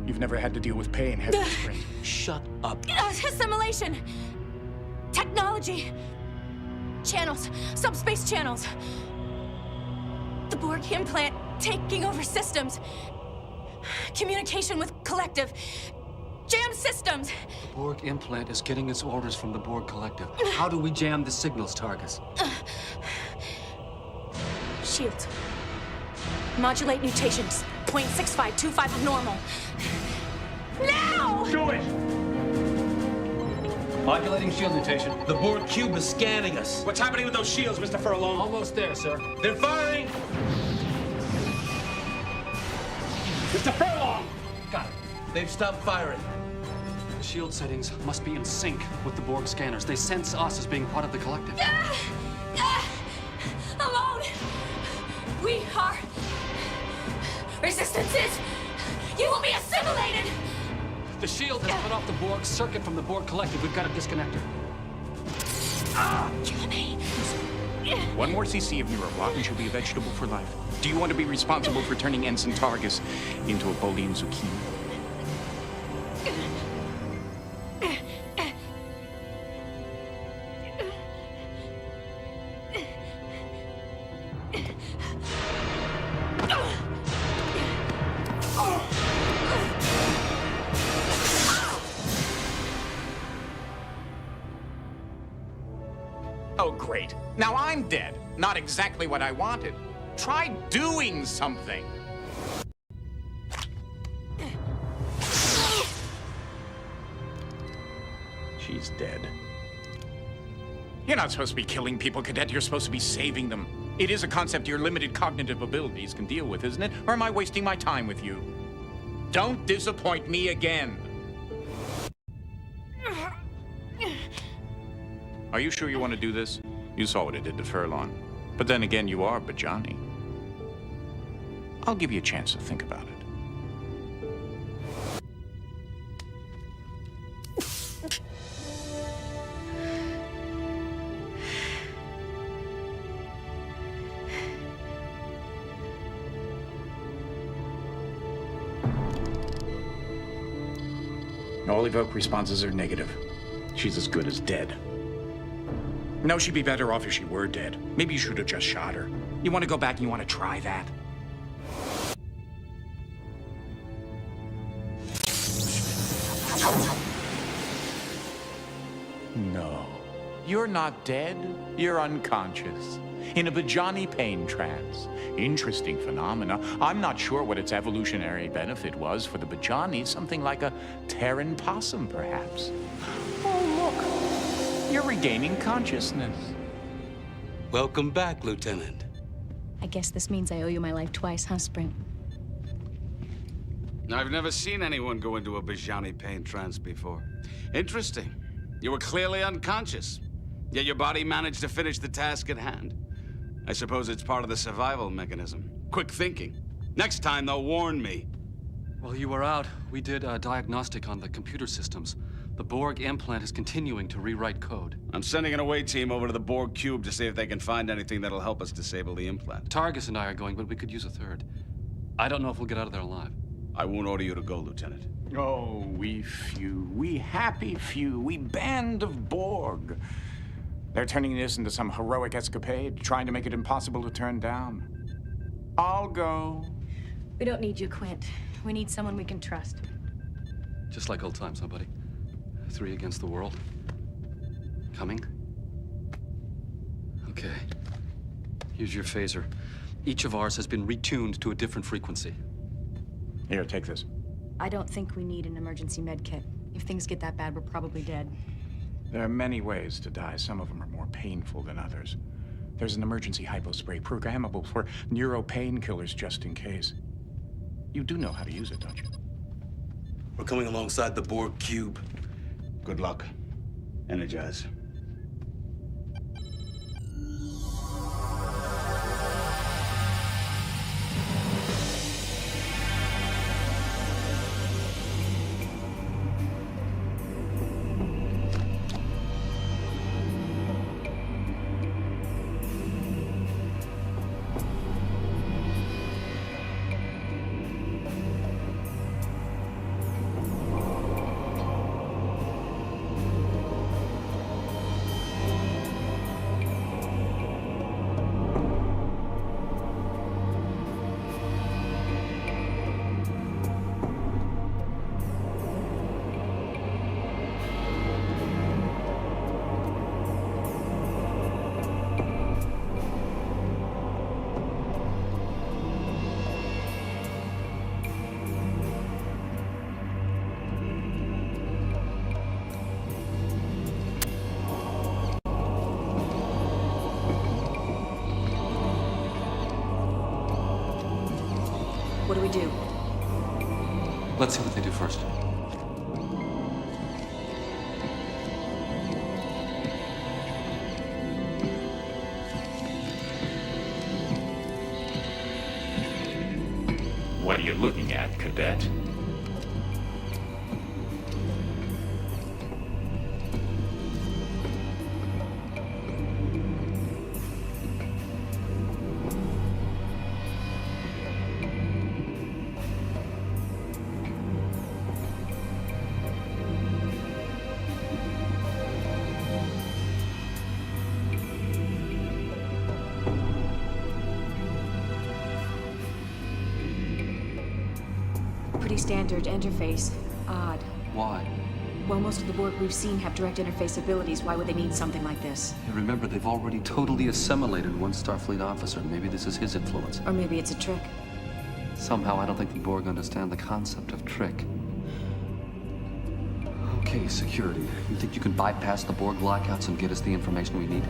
Speaker 3: You've never had to deal with pain, have you, Sprint?
Speaker 7: Shut up.
Speaker 12: Assimilation! Technology! Channels! Subspace channels! The Borg implant taking over systems! Communication with collective! Jam systems!
Speaker 5: The Borg implant is getting its orders from the Borg collective. How do we jam the signals, Targus?
Speaker 12: Shields. Modulate mutations. 0.6525 of normal. Now!
Speaker 9: Do it!
Speaker 5: Modulating shield mutation.
Speaker 7: The Borg cube is scanning us.
Speaker 9: What's happening with those shields, Mr. Furlong?
Speaker 5: Almost there, sir.
Speaker 7: They're firing!
Speaker 9: Mr. Furlong!
Speaker 5: Got it.
Speaker 7: They've stopped firing.
Speaker 5: The shield settings must be in sync with the Borg scanners. They sense us as being part of the collective.
Speaker 12: Alone! We are resistances! You will be assimilated!
Speaker 5: The shield has cut off the Borg circuit from the Borg collective. We've got to disconnect her.
Speaker 12: Kill me.
Speaker 3: One more CC of neuroblock and she'll be a vegetable for life. Do you want to be responsible for turning Ensign Targus into a Bolian zucchini? Oh, great. Now I'm dead. Not exactly what I wanted. Try doing something. She's dead. You're not supposed to be killing people, Cadet. You're supposed to be saving them. It is a concept your limited cognitive abilities can deal with, isn't it? Or am I wasting my time with you? Don't disappoint me again. Are you sure you want to do this? You saw what it did to Furlong. But then again, you are Bajani. I'll give you a chance to think about it. All evoke responses are negative. She's as good as dead. No, she'd be better off if she were dead. Maybe you should have just shot her. You want to go back and you want to try that? No. You're not dead. You're unconscious. In a Bajani pain trance. Interesting phenomena. I'm not sure what its evolutionary benefit was for the Bajani. Something like a Terran possum, perhaps. Oh, look. You're regaining consciousness.
Speaker 7: Welcome back, Lieutenant.
Speaker 12: I guess this means I owe you my life twice, huh, Sprint?
Speaker 9: I've never seen anyone go into a Bajani pain trance before. Interesting. You were clearly unconscious, yet your body managed to finish the task at hand. I suppose it's part of the survival mechanism. Quick thinking. Next time, though, warn me.
Speaker 5: While you were out, we did a diagnostic on the computer systems. The Borg implant is continuing to rewrite code.
Speaker 9: I'm sending an away team over to the Borg cube to see if they can find anything that'll help us disable the implant.
Speaker 5: Targus and I are going, but we could use a third. I don't know if we'll get out of there alive.
Speaker 9: I won't order you to go, Lieutenant.
Speaker 3: Oh, we few, we happy few, we band of Borg. They're turning this into some heroic escapade, trying to make it impossible to turn down. I'll go.
Speaker 12: We don't need you, Quint. We need someone we can trust.
Speaker 5: Just like old times, huh, buddy? 3 against the world. Coming? Okay. Here's your phaser. Each of ours has been retuned to a different frequency.
Speaker 3: Here, take this.
Speaker 12: I don't think we need an emergency med kit. If things get that bad, we're probably dead.
Speaker 3: There are many ways to die. Some of them are more painful than others. There's an emergency hypospray programmable for neuro painkillers just in case. You do know how to use it, don't you?
Speaker 7: We're coming alongside the Borg cube.
Speaker 9: Good luck. Energize.
Speaker 2: What do we do?
Speaker 5: Let's see what they do first.
Speaker 3: What are you looking at, Cadet?
Speaker 6: Pretty standard interface. Odd.
Speaker 5: Why?
Speaker 6: Well, most of the Borg we've seen have direct interface abilities. Why would they need something like this?
Speaker 5: Hey, remember, they've already totally assimilated one Starfleet officer. Maybe this is his influence.
Speaker 6: Or maybe it's a trick.
Speaker 5: Somehow, I don't think the Borg understand the concept of trick. Okay, security. You think you can bypass the Borg lockouts and get us the information we need?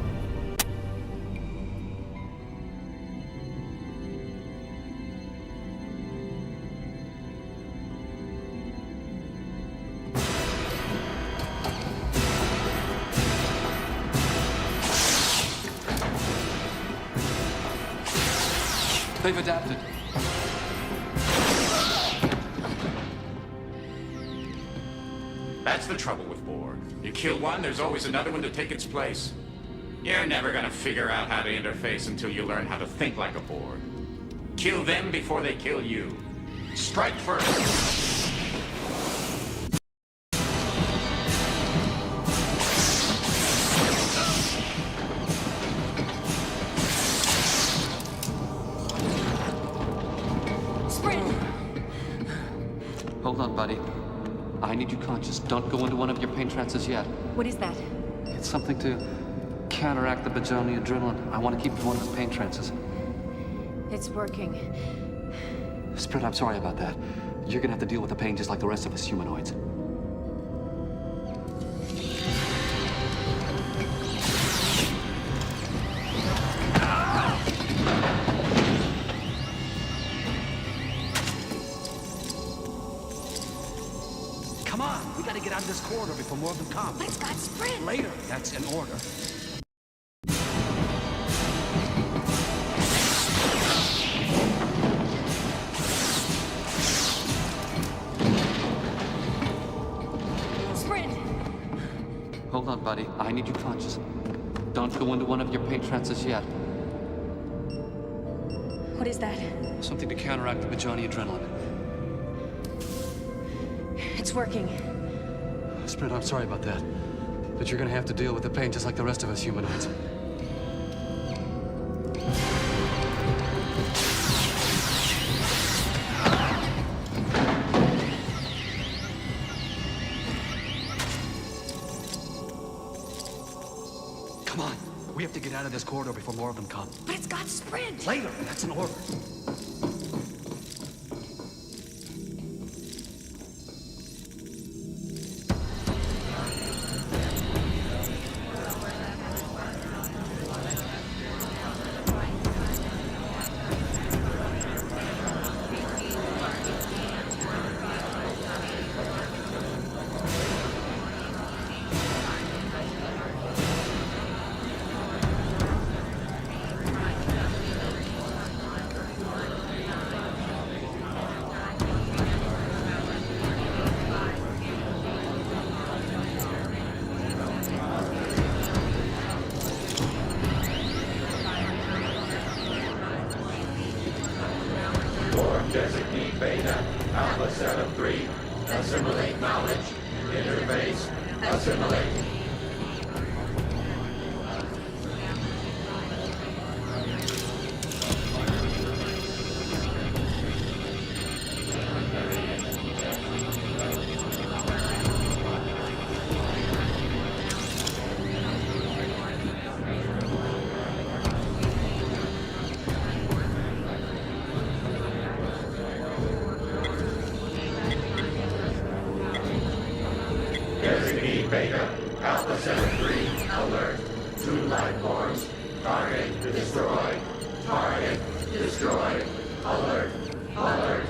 Speaker 5: They've adapted.
Speaker 3: That's the trouble with Borg. You kill one, there's always another one to take its place. You're never gonna figure out how to interface until you learn how to think like a Borg. Kill them before they kill you. Strike first.
Speaker 5: Hold on, buddy. I need you conscious. Don't go into one of your pain trances yet.
Speaker 6: What is that?
Speaker 5: It's something to counteract the Bajani adrenaline. I want to keep you in one of his pain trances.
Speaker 6: It's working.
Speaker 5: Spirit, I'm sorry about that. You're gonna have to deal with the pain just like the rest of us humanoids.
Speaker 7: Come on, we gotta get out of this corridor before more of them come.
Speaker 12: Let's got sprint.
Speaker 7: Later, that's in order.
Speaker 6: Sprint!
Speaker 5: Hold on, buddy. I need you conscious. Don't go into one of your pain trances yet.
Speaker 6: What is that?
Speaker 5: Something to counteract the Bajani adrenaline.
Speaker 6: It's working.
Speaker 5: Spirit, I'm sorry about that. But you're gonna have to deal with the pain just like the rest of us humanoids.
Speaker 7: Come on, we have to get out of this corridor before more of them come.
Speaker 12: But it's got sprint.
Speaker 7: Later, that's in order.
Speaker 15: Designate Beta, Alpha 7-3. Assimilate knowledge. Interface. Assimilate. Designate Beta, Alpha 7-3, alert. 2 life forms. Target destroyed. Target destroyed. Alert. Alert.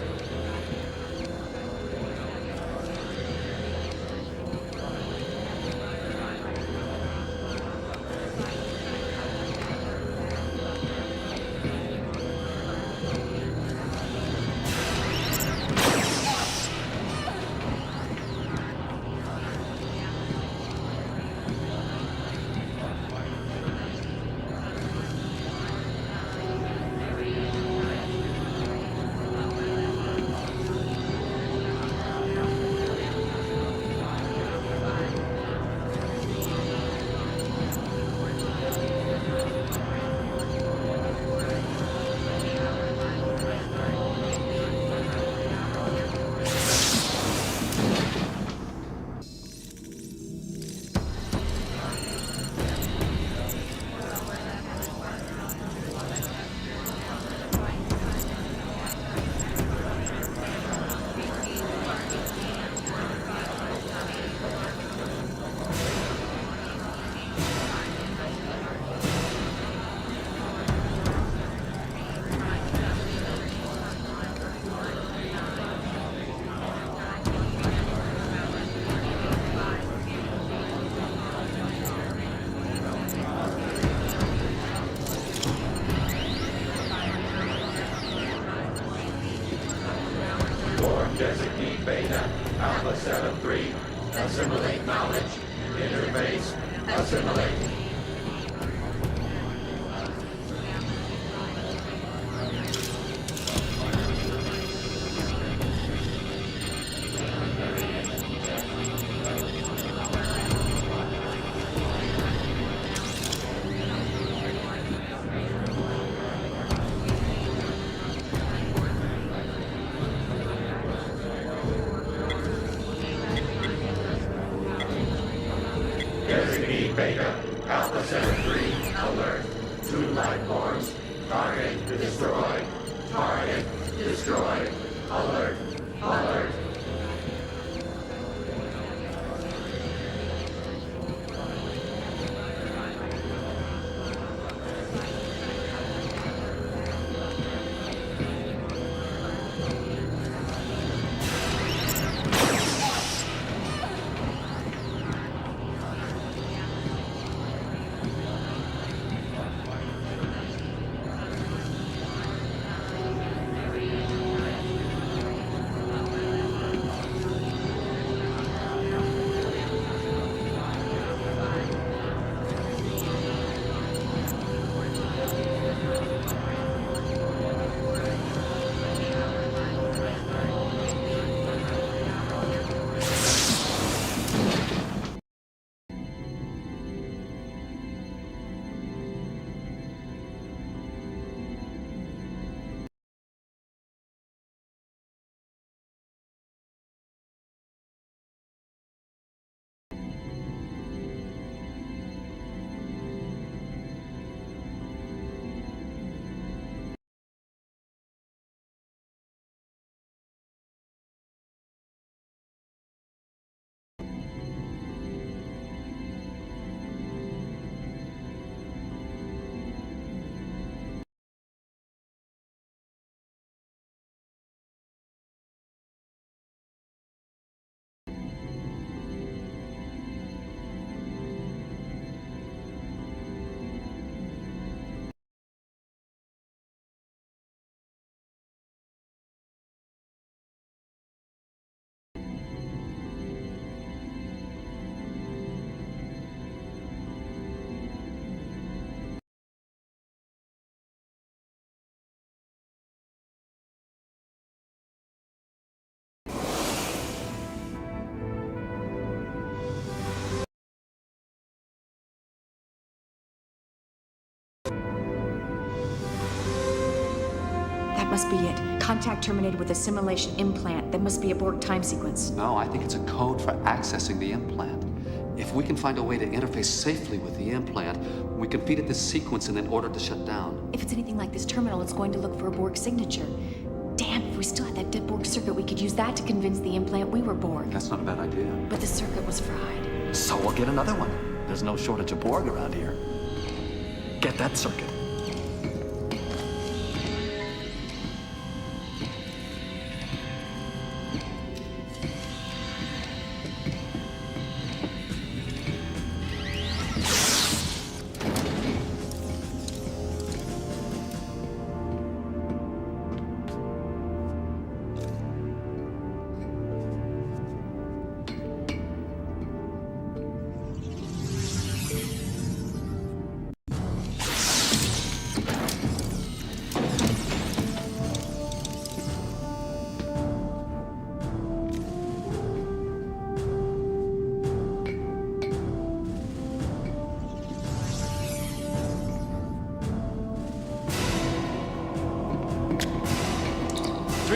Speaker 15: Borg designate Beta, Alpha 7-3. Assimilate knowledge. Interface. Assimilate. Beta, Alpha 73, alert. 2 life forms. Target destroyed. Target destroyed. Alert. Alert.
Speaker 6: That must be it. Contact terminated with assimilation implant. That must be a Borg time sequence.
Speaker 5: No, I think it's a code for accessing the implant. If we can find a way to interface safely with the implant, we can feed it this sequence and then order it to shut down.
Speaker 6: If it's anything like this terminal, it's going to look for a Borg signature. Damn, if we still had that dead Borg circuit, we could use that to convince the implant we were Borg.
Speaker 5: That's not a bad idea.
Speaker 6: But the circuit was fried.
Speaker 16: So we'll get another one. There's no shortage of Borg around here. Get that circuit.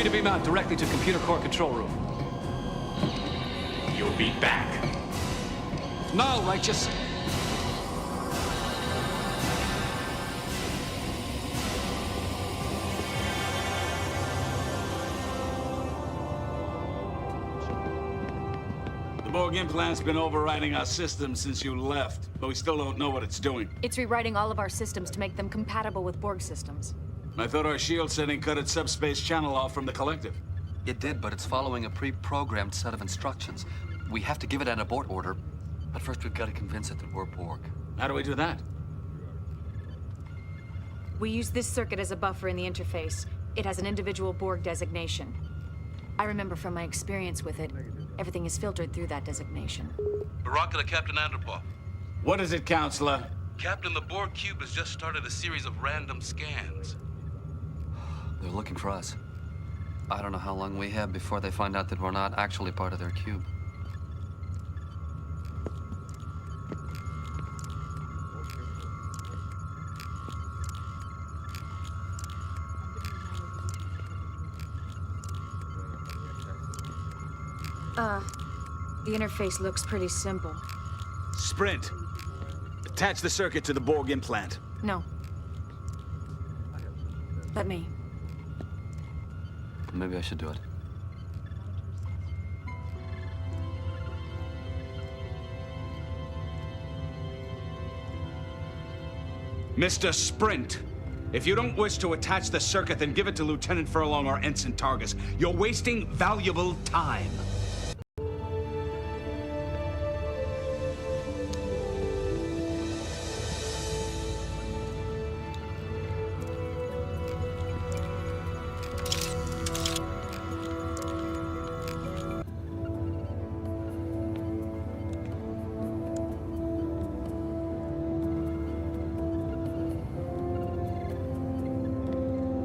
Speaker 17: To beam out directly to computer core control room.
Speaker 3: You'll be back.
Speaker 17: No, Righteous.
Speaker 9: The Borg implant's been overriding our systems since you left, but we still don't know what it's doing.
Speaker 6: It's rewriting all of our systems to make them compatible with Borg systems.
Speaker 9: I thought our shield setting cut its subspace channel off from the collective.
Speaker 5: It did, but it's following a pre-programmed set of instructions. We have to give it an abort order, but first we've got to convince it that we're Borg.
Speaker 9: How do we do that?
Speaker 6: We use this circuit as a buffer in the interface. It has an individual Borg designation. I remember from my experience with it, everything is filtered through that designation.
Speaker 7: Baraka to Captain Anderpov.
Speaker 9: What is it, Counselor?
Speaker 7: Captain, the Borg cube has just started a series of random scans.
Speaker 5: They're looking for us. I don't know how long we have before they find out that we're not actually part of their cube.
Speaker 6: The interface looks pretty simple.
Speaker 9: Sprint. Attach the circuit to the Borg implant.
Speaker 6: No. Let me.
Speaker 16: Maybe I should do it.
Speaker 9: Mr. Sprint, if you don't wish to attach the circuit, then give it to Lieutenant Furlong or Ensign Targus. You're wasting valuable time.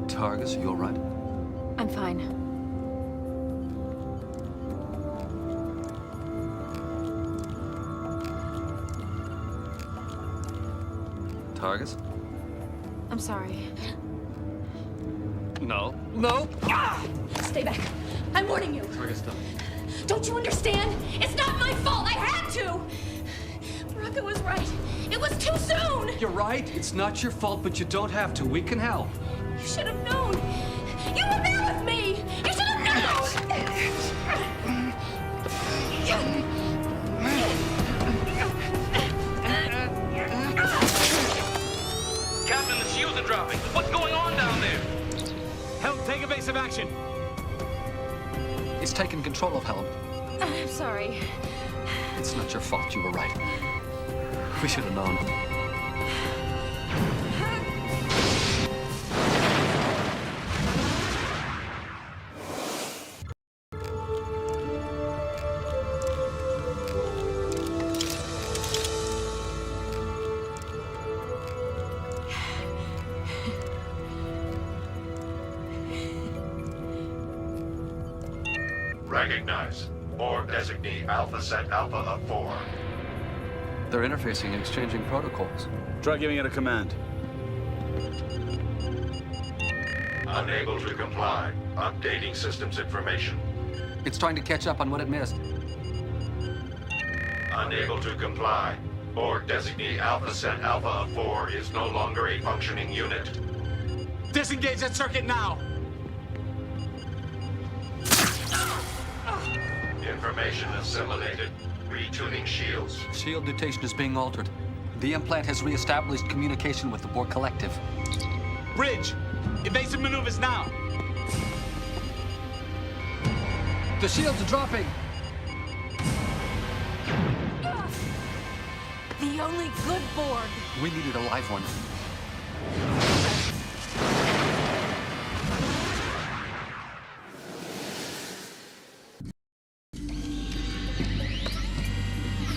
Speaker 16: Targus, you all right?
Speaker 6: I'm fine.
Speaker 16: Targus?
Speaker 6: I'm sorry.
Speaker 16: No. No!
Speaker 12: Ah! Stay back. I'm warning you.
Speaker 16: Targus, don't.
Speaker 12: Don't you understand? It's not my fault. I had to. Baraka was right. It was too soon.
Speaker 17: You're right. It's not your fault, but you don't have to. We can help.
Speaker 12: You should have known. You were there with me. You should have known.
Speaker 11: Captain, the shields are dropping. What's going on down there?
Speaker 17: Help, take evasive action.
Speaker 16: It's taken control of Helm.
Speaker 6: I'm sorry.
Speaker 16: It's not your fault. You were right. We should have known.
Speaker 15: Recognize. Borg designee Alpha Set Alpha of 4.
Speaker 16: They're interfacing and exchanging protocols.
Speaker 9: Try giving it a command.
Speaker 15: Unable to comply. Updating systems information.
Speaker 5: It's trying to catch up on what it missed.
Speaker 15: Unable to comply. Borg designee Alpha Set Alpha of 4 is no longer a functioning unit.
Speaker 9: Disengage that circuit now!
Speaker 15: Information assimilated. Retuning shields.
Speaker 5: Shield mutation is being altered. The implant has re-established communication with the Borg Collective.
Speaker 9: Bridge! Evasive maneuvers now!
Speaker 5: The shields are dropping!
Speaker 6: The only good Borg.
Speaker 5: We needed a live one.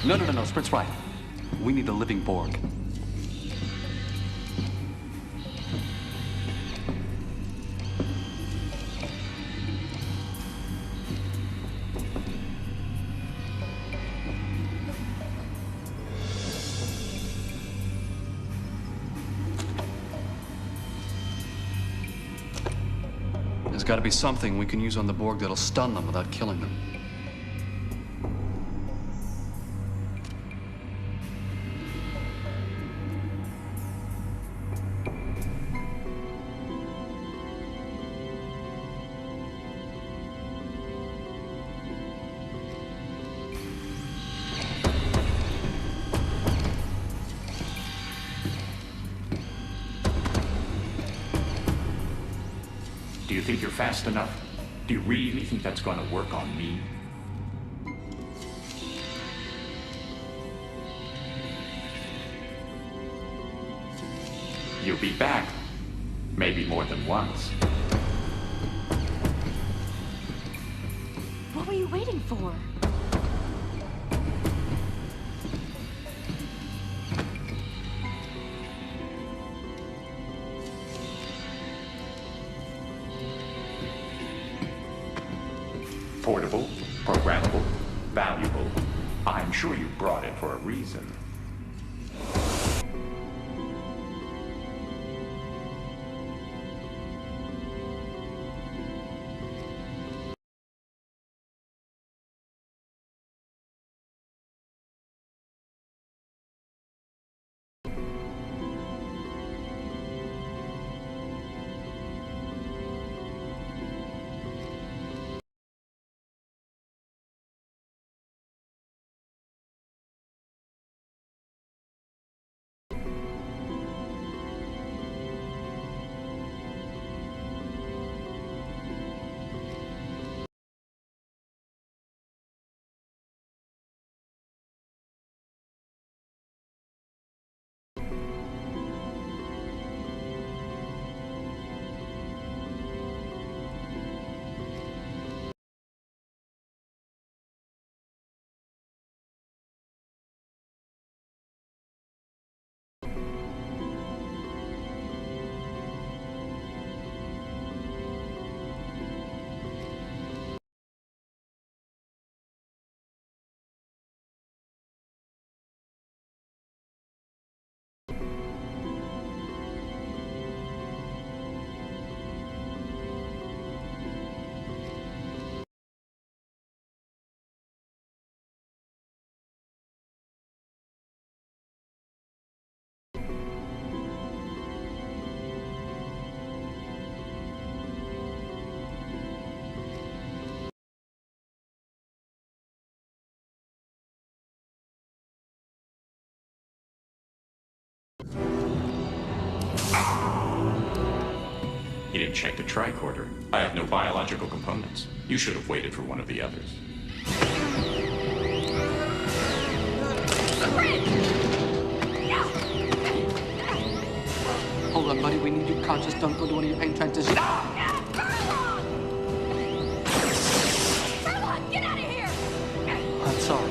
Speaker 5: No. Sprint's right. We need a living Borg.
Speaker 16: There's got to be something we can use on the Borg that'll stun them without killing them.
Speaker 3: Do you think you're fast enough? Do you really think that's going to work on me? You'll be back. Maybe more than once.
Speaker 6: What were you waiting for?
Speaker 3: Portable, programmable, valuable. I'm sure you brought it for a reason. checked a tricorder. I have no biological components. You should have waited for one of the others.
Speaker 5: Hold on, buddy. We need you conscious. Don't go to one of your pain transitions.
Speaker 6: Furlong, get out of here!
Speaker 5: I'm sorry.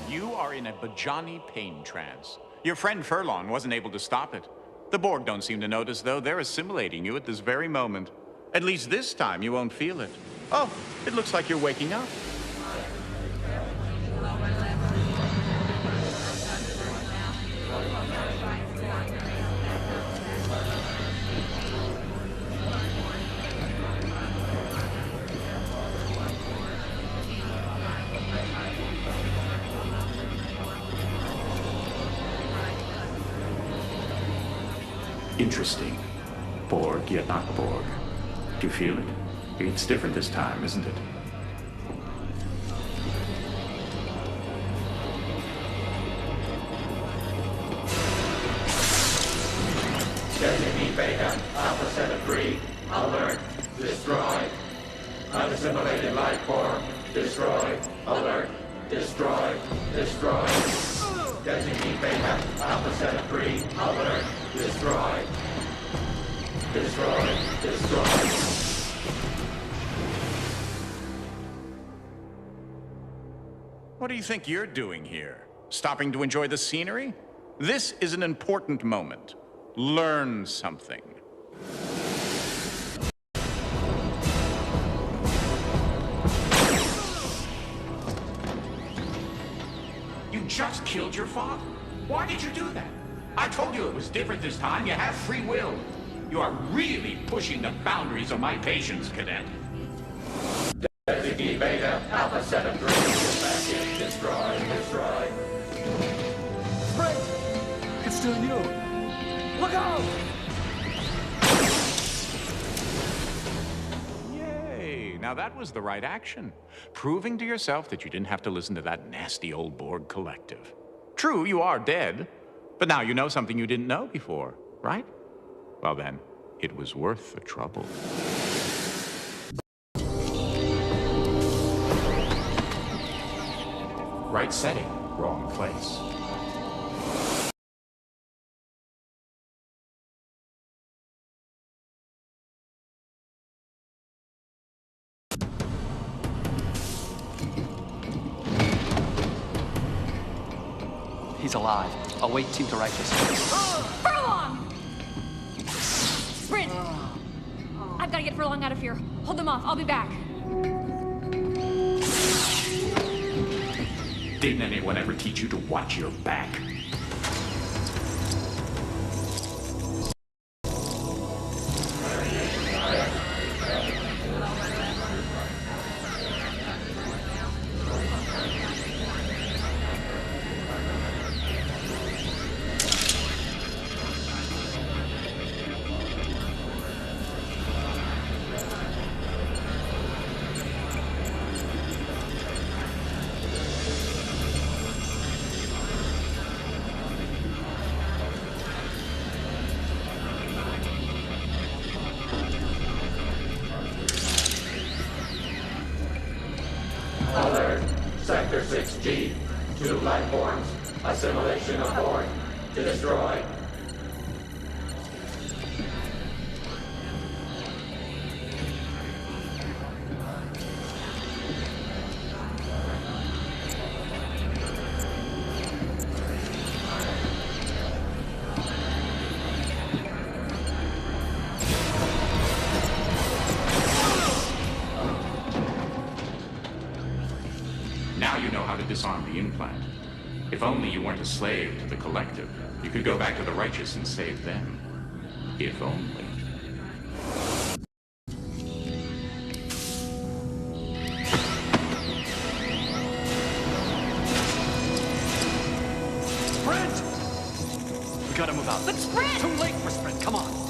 Speaker 3: You are in a Bajani pain trance. Your friend Furlong wasn't able to stop it. The Borg don't seem to notice, though. They're assimilating you at this very moment. At least this time you won't feel it. Oh, it looks like you're waking up. Interesting. Borg, yet not Borg. Do you feel it? It's different this time, isn't it?
Speaker 15: Designate Beta, Alpha Center 3, alert, destroy. Unassimilated life form, destroy, alert, destroy, destroy. Designate Beta, Alpha Center 3, alert, destroy. Destroy, destroy.
Speaker 3: What do you think you're doing here? Stopping to enjoy the scenery? This is an important moment. Learn something.
Speaker 4: You just killed your father. Why did you do that? I told you it was different this time. You have free will. You are really pushing the boundaries of my patience, Cadet.
Speaker 15: Designate Beta, Alpha Center 3, dispatch, destroy, destroy.
Speaker 17: Sprint! It's still you. Look out!
Speaker 3: Yay! Now that was the right action. Proving to yourself that you didn't have to listen to that nasty old Borg collective. True, you are dead. But now you know something you didn't know before, right? Well then, it was worth the trouble. Right setting, wrong place.
Speaker 5: He's alive. Await Team to Righteous.
Speaker 6: Furlong! Sprint! I've got to get Furlong out of here. Hold them off. I'll be back.
Speaker 3: Didn't anyone ever teach you to watch your back?
Speaker 15: Alert, Sector 6G, 2 life forms, assimilation of Borg, destroy.
Speaker 3: Now you know how to disarm the implant. If only you weren't a slave to the collective. You could go back to the Righteous and save them. If only.
Speaker 17: Sprint! We gotta move out.
Speaker 6: But Sprint!
Speaker 17: Too late for Sprint. Come on.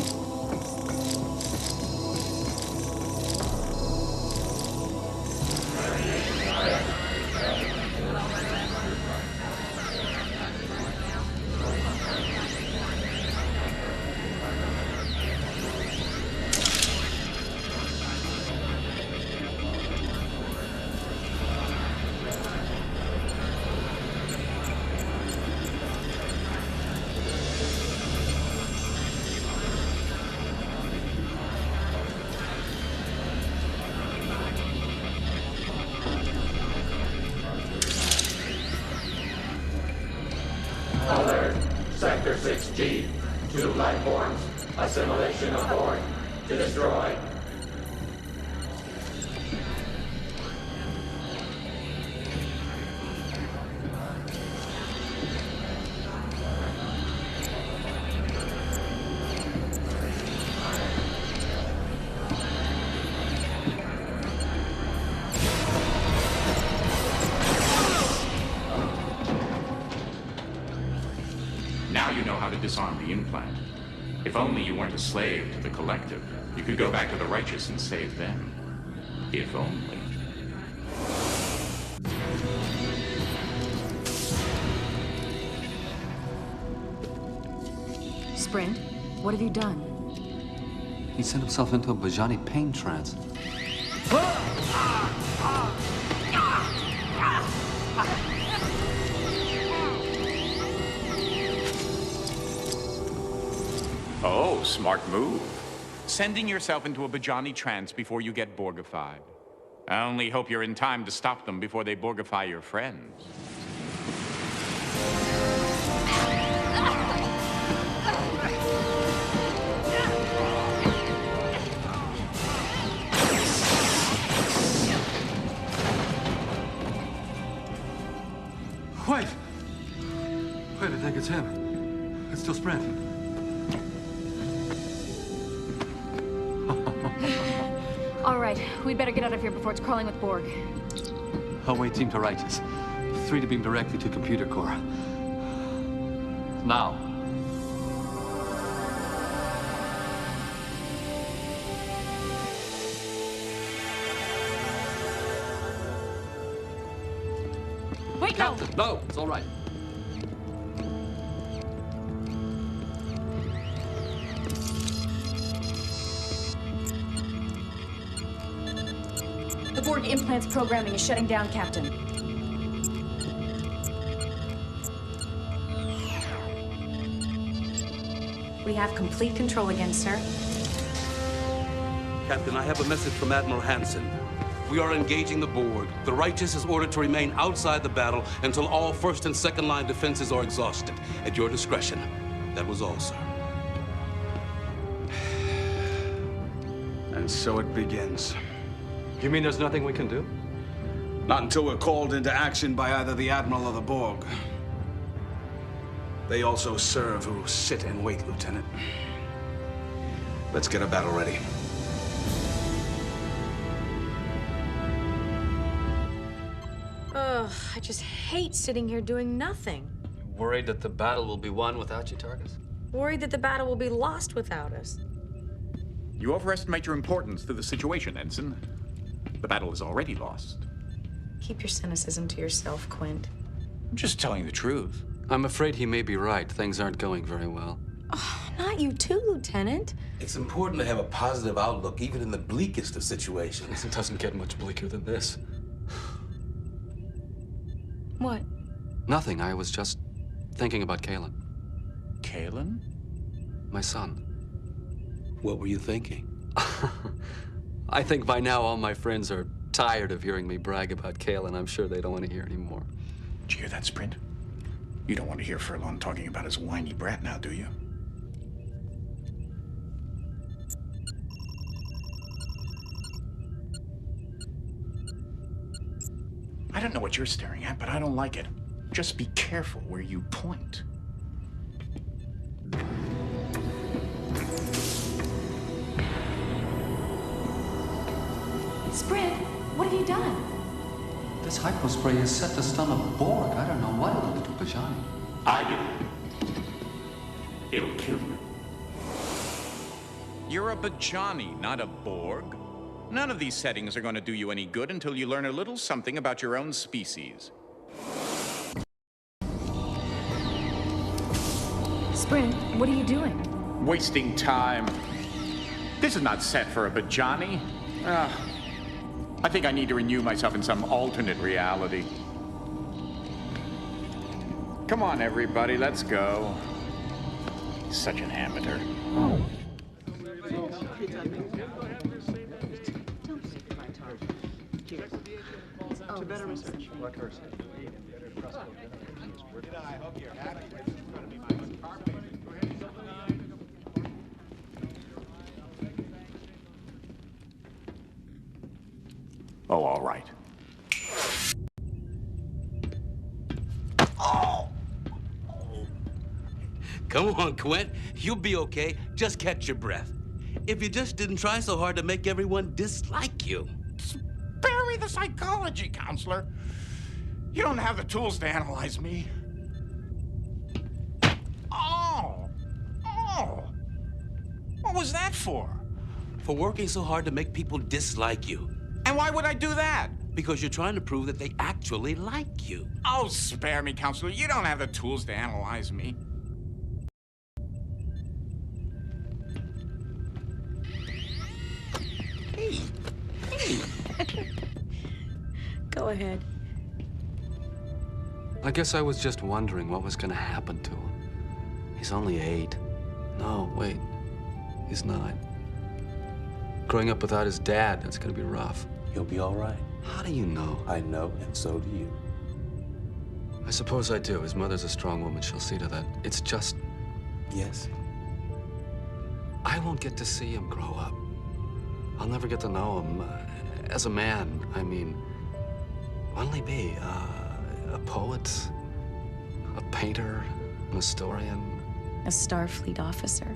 Speaker 15: G. 2 life forms. Assimilation of Borg. To destroy.
Speaker 3: Now you know how to disarm the implant. If only you weren't a slave to the Collective. You could go back to the Righteous and save them. If only.
Speaker 12: Sprint, what have you done?
Speaker 5: He sent himself into a Bajani pain trance.
Speaker 3: Oh, smart move. Sending yourself into a Bajani trance before you get Borgified. I only hope you're in time to stop them before they Borgify your friends.
Speaker 5: Wait! Wait, I think it's him. It's still Sprint.
Speaker 6: All right, we'd better get out of here before it's crawling with Borg.
Speaker 5: Away team to Righteous. 3 to beam directly to computer core. Now.
Speaker 6: Wait,
Speaker 5: Captain, no, it's all right.
Speaker 12: The Borg implant's programming is shutting down, Captain.
Speaker 2: We have complete control again, sir.
Speaker 7: Captain, I have a message from Admiral Hansen. We are engaging the Borg. The Righteous is ordered to remain outside the battle until all first and second line defenses are exhausted. At your discretion. That was all, sir.
Speaker 9: And so it begins.
Speaker 17: You mean there's nothing we can do?
Speaker 9: Not until we're called into action by either the Admiral or the Borg. They also serve who sit and wait, Lieutenant. Let's get a battle ready.
Speaker 10: Ugh, I just hate sitting here doing nothing.
Speaker 5: Worried that the battle will be won without you, Tarkus?
Speaker 10: Worried that the battle will be lost without us.
Speaker 3: You overestimate your importance to the situation, Ensign. The battle is already lost.
Speaker 10: Keep your cynicism to yourself, Quint.
Speaker 3: I'm just telling the truth.
Speaker 5: I'm afraid he may be right. Things aren't going very well.
Speaker 10: Oh, not you too, Lieutenant.
Speaker 7: It's important to have a positive outlook, even in the bleakest of situations.
Speaker 5: It doesn't get much bleaker than this.
Speaker 10: What?
Speaker 5: Nothing. I was just thinking about Qaylan.
Speaker 3: Qaylan?
Speaker 5: My son.
Speaker 7: What were you thinking?
Speaker 5: I think by now all my friends are tired of hearing me brag about Qaylan. I'm sure they don't want to hear anymore.
Speaker 3: Did you hear that, Sprint? You don't want to hear Furlong talking about his whiny brat now, do you? I don't know what you're staring at, but I don't like it. Just be careful where you point.
Speaker 12: Sprint, what have you done?
Speaker 5: This hypospray is set to stun a Borg. I don't know what it'll do to Bajani.
Speaker 15: I do. It'll kill you.
Speaker 3: You're a Bajani, not a Borg. None of these settings are going to do you any good until you learn a little something about your own species.
Speaker 12: Sprint, what are you doing?
Speaker 3: Wasting time. This is not set for a Bajani. I think I need to renew myself in some alternate reality. Come on, everybody, let's go. Such an amateur.
Speaker 10: To better research.
Speaker 4: I hope you're happy. This is going to be my carpet.
Speaker 3: Oh, all right.
Speaker 7: Come on, Quint. You'll be okay. Just catch your breath. If you just didn't try so hard to make everyone dislike you.
Speaker 3: Spare me the psychology, counselor. You don't have the tools to analyze me. Oh! What was that for?
Speaker 7: For working so hard to make people dislike you.
Speaker 3: And why would I do that?
Speaker 7: Because you're trying to prove that they actually like you.
Speaker 3: Oh, spare me, counselor. You don't have the tools to analyze me.
Speaker 7: Hey.
Speaker 10: Go ahead.
Speaker 5: I guess I was just wondering what was gonna happen to him. He's only 8. No, wait. He's 9. Growing up without his dad, that's gonna be rough.
Speaker 8: He'll be all right.
Speaker 5: How do you know?
Speaker 8: I know, and so do you.
Speaker 5: I suppose I do. His mother's a strong woman. She'll see to that. It's just...
Speaker 8: Yes.
Speaker 5: I won't get to see him grow up. I'll never get to know him as a man. I mean, what'll he be? A poet? A painter? An historian?
Speaker 10: A Starfleet officer.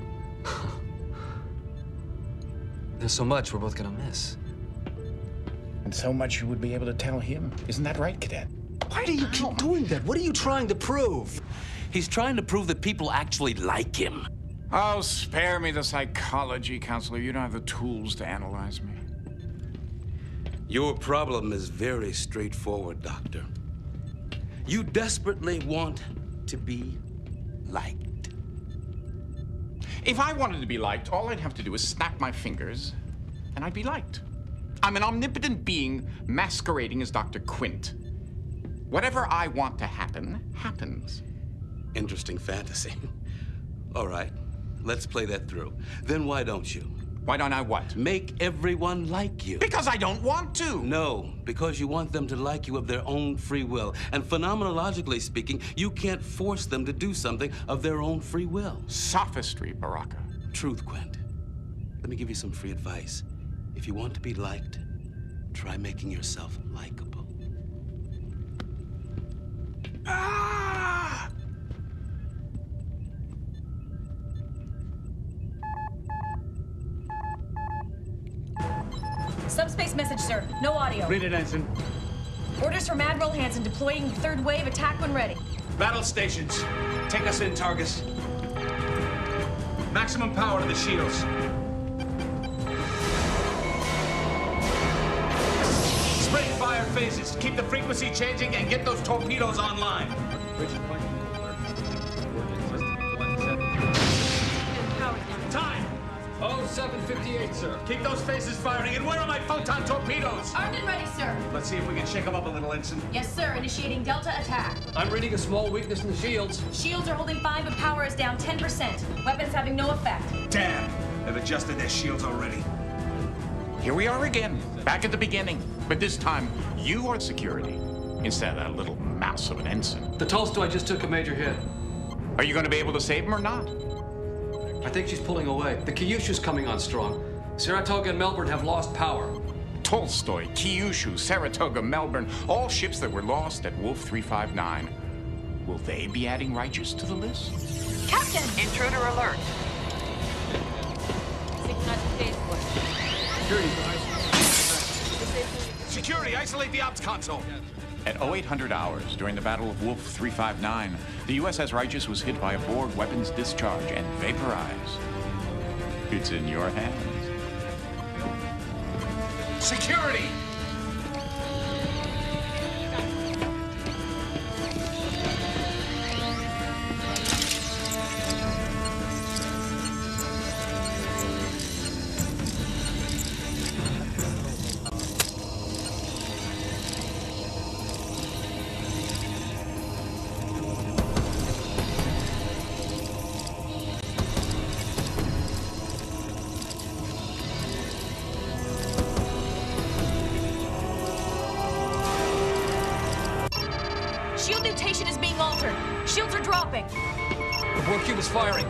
Speaker 5: There's so much we're both gonna miss.
Speaker 3: And so much you would be able to tell him. Isn't that right, Cadet?
Speaker 7: Why do you keep doing that? What are you trying to prove? He's trying to prove that people actually like him.
Speaker 3: Oh, spare me the psychology, counselor. You don't have the tools to analyze me.
Speaker 7: Your problem is very straightforward, Doctor. You desperately want to be liked.
Speaker 3: If I wanted to be liked, all I'd have to do is snap my fingers, and I'd be liked. I'm an omnipotent being masquerading as Dr. Quint. Whatever I want to happen, happens.
Speaker 7: Interesting fantasy. All right, let's play that through. Then why don't you?
Speaker 3: Why don't I what?
Speaker 7: Make everyone like you.
Speaker 3: Because I don't want to.
Speaker 7: No, because you want them to like you of their own free will. And phenomenologically speaking, you can't force them to do something of their own free will.
Speaker 3: Sophistry, Baraka.
Speaker 7: Truth, Quint. Let me give you some free advice. If you want to be liked, try making yourself likable.
Speaker 3: Ah!
Speaker 6: Subspace message, sir. No audio.
Speaker 9: Read it, Ensign.
Speaker 6: Orders from Admiral Hansen deploying third wave. Attack when ready.
Speaker 9: Battle stations. Take us in, Targus. Maximum power to the shields. Spring fire phases. Keep the frequency changing and get those torpedoes online. Time!
Speaker 17: 07:58, sir.
Speaker 9: Keep those phases firing. And where are my photon torpedoes?
Speaker 6: Armed and ready, sir.
Speaker 9: Let's see if we can shake them up a little, Ensign.
Speaker 6: Yes, sir. Initiating Delta attack.
Speaker 17: I'm reading a small weakness in the shields.
Speaker 6: Shields are holding 5, but power is down 10%. Weapons having no effect.
Speaker 9: Damn! They've adjusted their shields already.
Speaker 3: Here we are again, back at the beginning. But this time, you are security, instead of that little mouse of an ensign.
Speaker 17: The Tolstoy just took a major hit.
Speaker 3: Are you going to be able to save him or not?
Speaker 17: I think she's pulling away. The Kyushu's coming on strong. Saratoga and Melbourne have lost power.
Speaker 3: Tolstoy, Kyushu, Saratoga, Melbourne, all ships that were lost at Wolf 359. Will they be adding Righteous to the list?
Speaker 13: Captain! Intruder alert.
Speaker 9: Security, isolate the ops console.
Speaker 3: At 0800 hours, during the Battle of Wolf 359, the USS Righteous was hit by a Borg weapons discharge and vaporized. It's in your hands.
Speaker 9: Security!
Speaker 6: Shield mutation is being altered. Shields are dropping.
Speaker 17: The Borg cube is firing.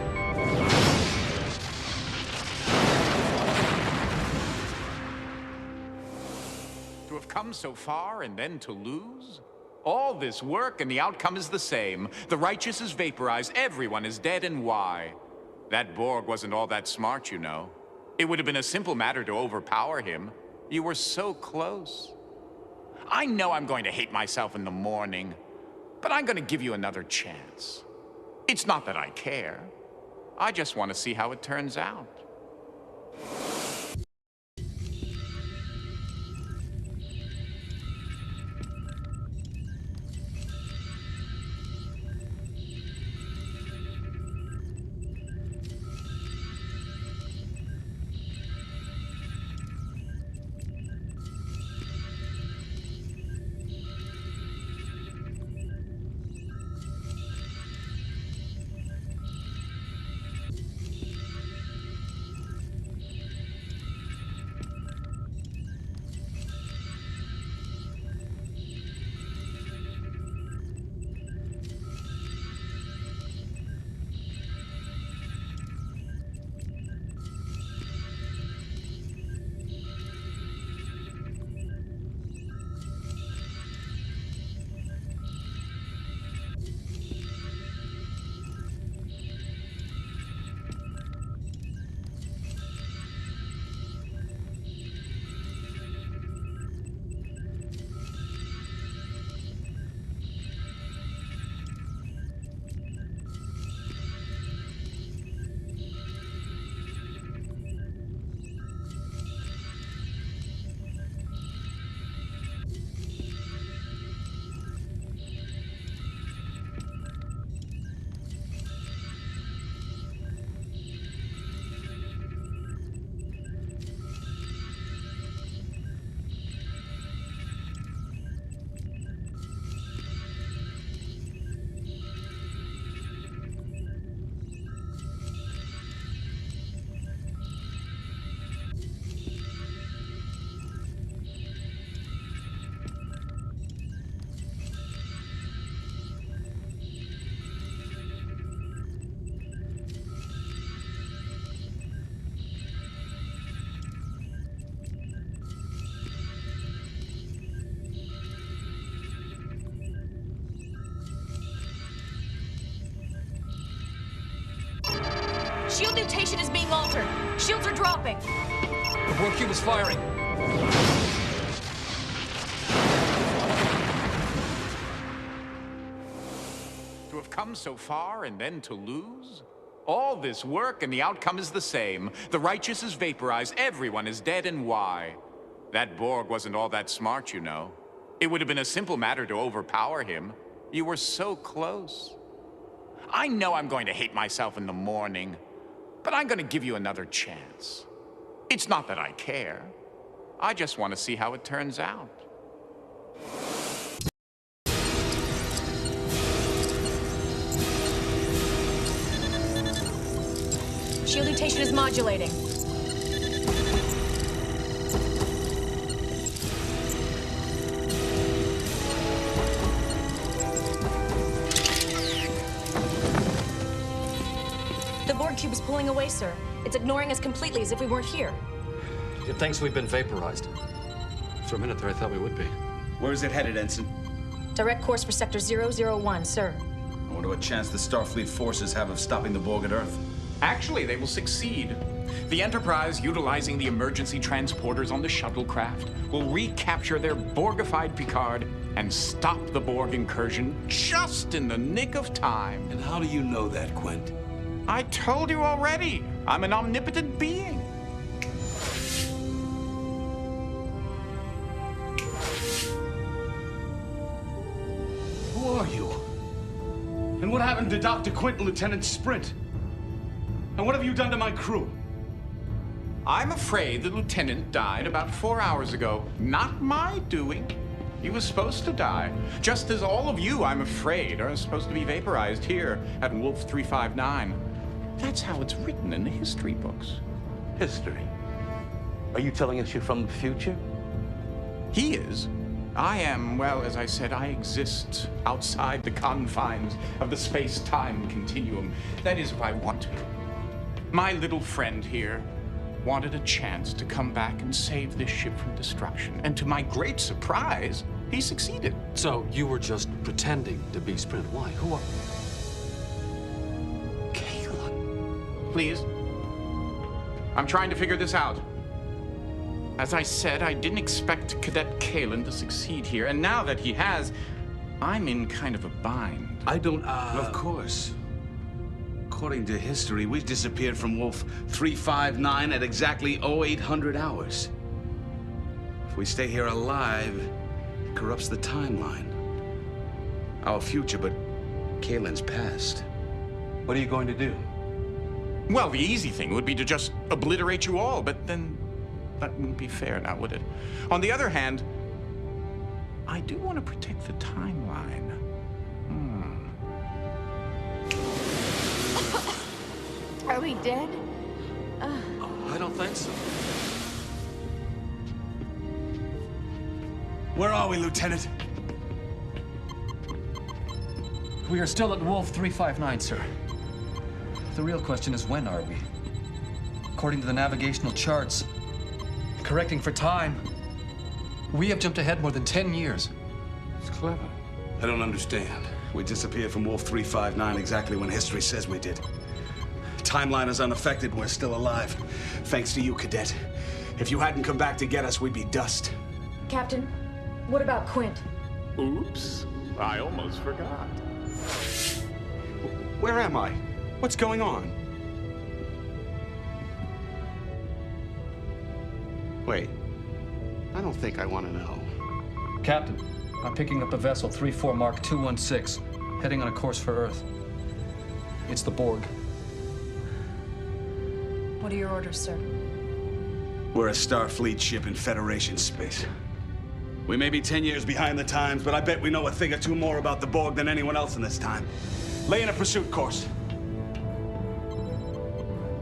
Speaker 3: To have come so far and then to lose? All this work and the outcome is the same. The Righteous is vaporized, everyone is dead, and why? That Borg wasn't all that smart, you know. It would have been a simple matter to overpower him. You were so close. I know I'm going to hate myself in the morning, but I'm going to give you another chance. It's not that I care. I just want to see how it turns out.
Speaker 6: Shield mutation is being altered. Shields are dropping.
Speaker 17: The Borg cube is firing.
Speaker 3: To have come so far and then to lose? All this work and the outcome is the same. The Righteous is vaporized, everyone is dead, and why? That Borg wasn't all that smart, you know. It would have been a simple matter to overpower him. You were so close. I know I'm going to hate myself in the morning, but I'm going to give you another chance. It's not that I care. I just want to see how it turns out.
Speaker 6: Shield mutation is modulating. The Borg cube is pulling away, sir. It's ignoring us completely as if we weren't here.
Speaker 17: It thinks we've been vaporized. For a minute there, I thought we would be.
Speaker 9: Where is it headed, Ensign?
Speaker 6: Direct course for Sector 001, sir.
Speaker 9: I wonder what chance the Starfleet forces have of stopping the Borg at Earth.
Speaker 3: Actually, they will succeed. The Enterprise, utilizing the emergency transporters on the shuttlecraft, will recapture their Borgified Picard and stop the Borg incursion just in the nick of time.
Speaker 7: And how do you know that, Quint?
Speaker 3: I told you already. I'm an omnipotent being.
Speaker 9: Who are you? And what happened to Dr. Quint and Lieutenant Sprint? And what have you done to my crew?
Speaker 3: I'm afraid the lieutenant died about 4 hours ago. Not my doing. He was supposed to die. Just as all of you, I'm afraid, are supposed to be vaporized here at Wolf 359. That's how it's written in the history books.
Speaker 7: History? Are you telling us you're from the future?
Speaker 3: He is. I am, well, as I said, I exist outside the confines of the space-time continuum. That is, if I want to. My little friend here, wanted a chance to come back and save this ship from destruction. And to my great surprise, he succeeded.
Speaker 17: So you were just pretending to be Sprint. Why? Who are...
Speaker 3: Qaylan. Please. I'm trying to figure this out. As I said, I didn't expect Cadet Qaylan to succeed here, and now that he has, I'm in kind of a bind.
Speaker 9: I don't, Of course. According to history, we disappeared from Wolf 359 at exactly 0800 hours. If we stay here alive, it corrupts the timeline. Our future, but Qaylan's past.
Speaker 17: What are you going to do?
Speaker 3: Well, the easy thing would be to just obliterate you all, but then that wouldn't be fair now, would it? On the other hand, I do want to protect the timeline.
Speaker 6: Are we dead?
Speaker 17: I don't think so.
Speaker 9: Where are we, Lieutenant?
Speaker 17: We are still at Wolf 359, sir. The real question is, when are we? According to the navigational charts, correcting for time, we have jumped ahead more than 10 years.
Speaker 9: It's clever. I don't understand. We disappeared from Wolf 359 exactly when history says we did. Timeline is unaffected, we're still alive. Thanks to you, Cadet. If you hadn't come back to get us, we'd be dust.
Speaker 12: Captain, what about Quint?
Speaker 3: Oops, I almost forgot.
Speaker 8: Where am I? What's going on? Wait, I don't think I want to know.
Speaker 17: Captain, I'm picking up a vessel 34 Mark 216, heading on a course for Earth. It's the Borg.
Speaker 12: What are your orders, sir?
Speaker 9: We're a Starfleet ship in Federation space. We may be 10 years behind the times, but I bet we know a thing or two more about the Borg than anyone else in this time. Lay in a pursuit course.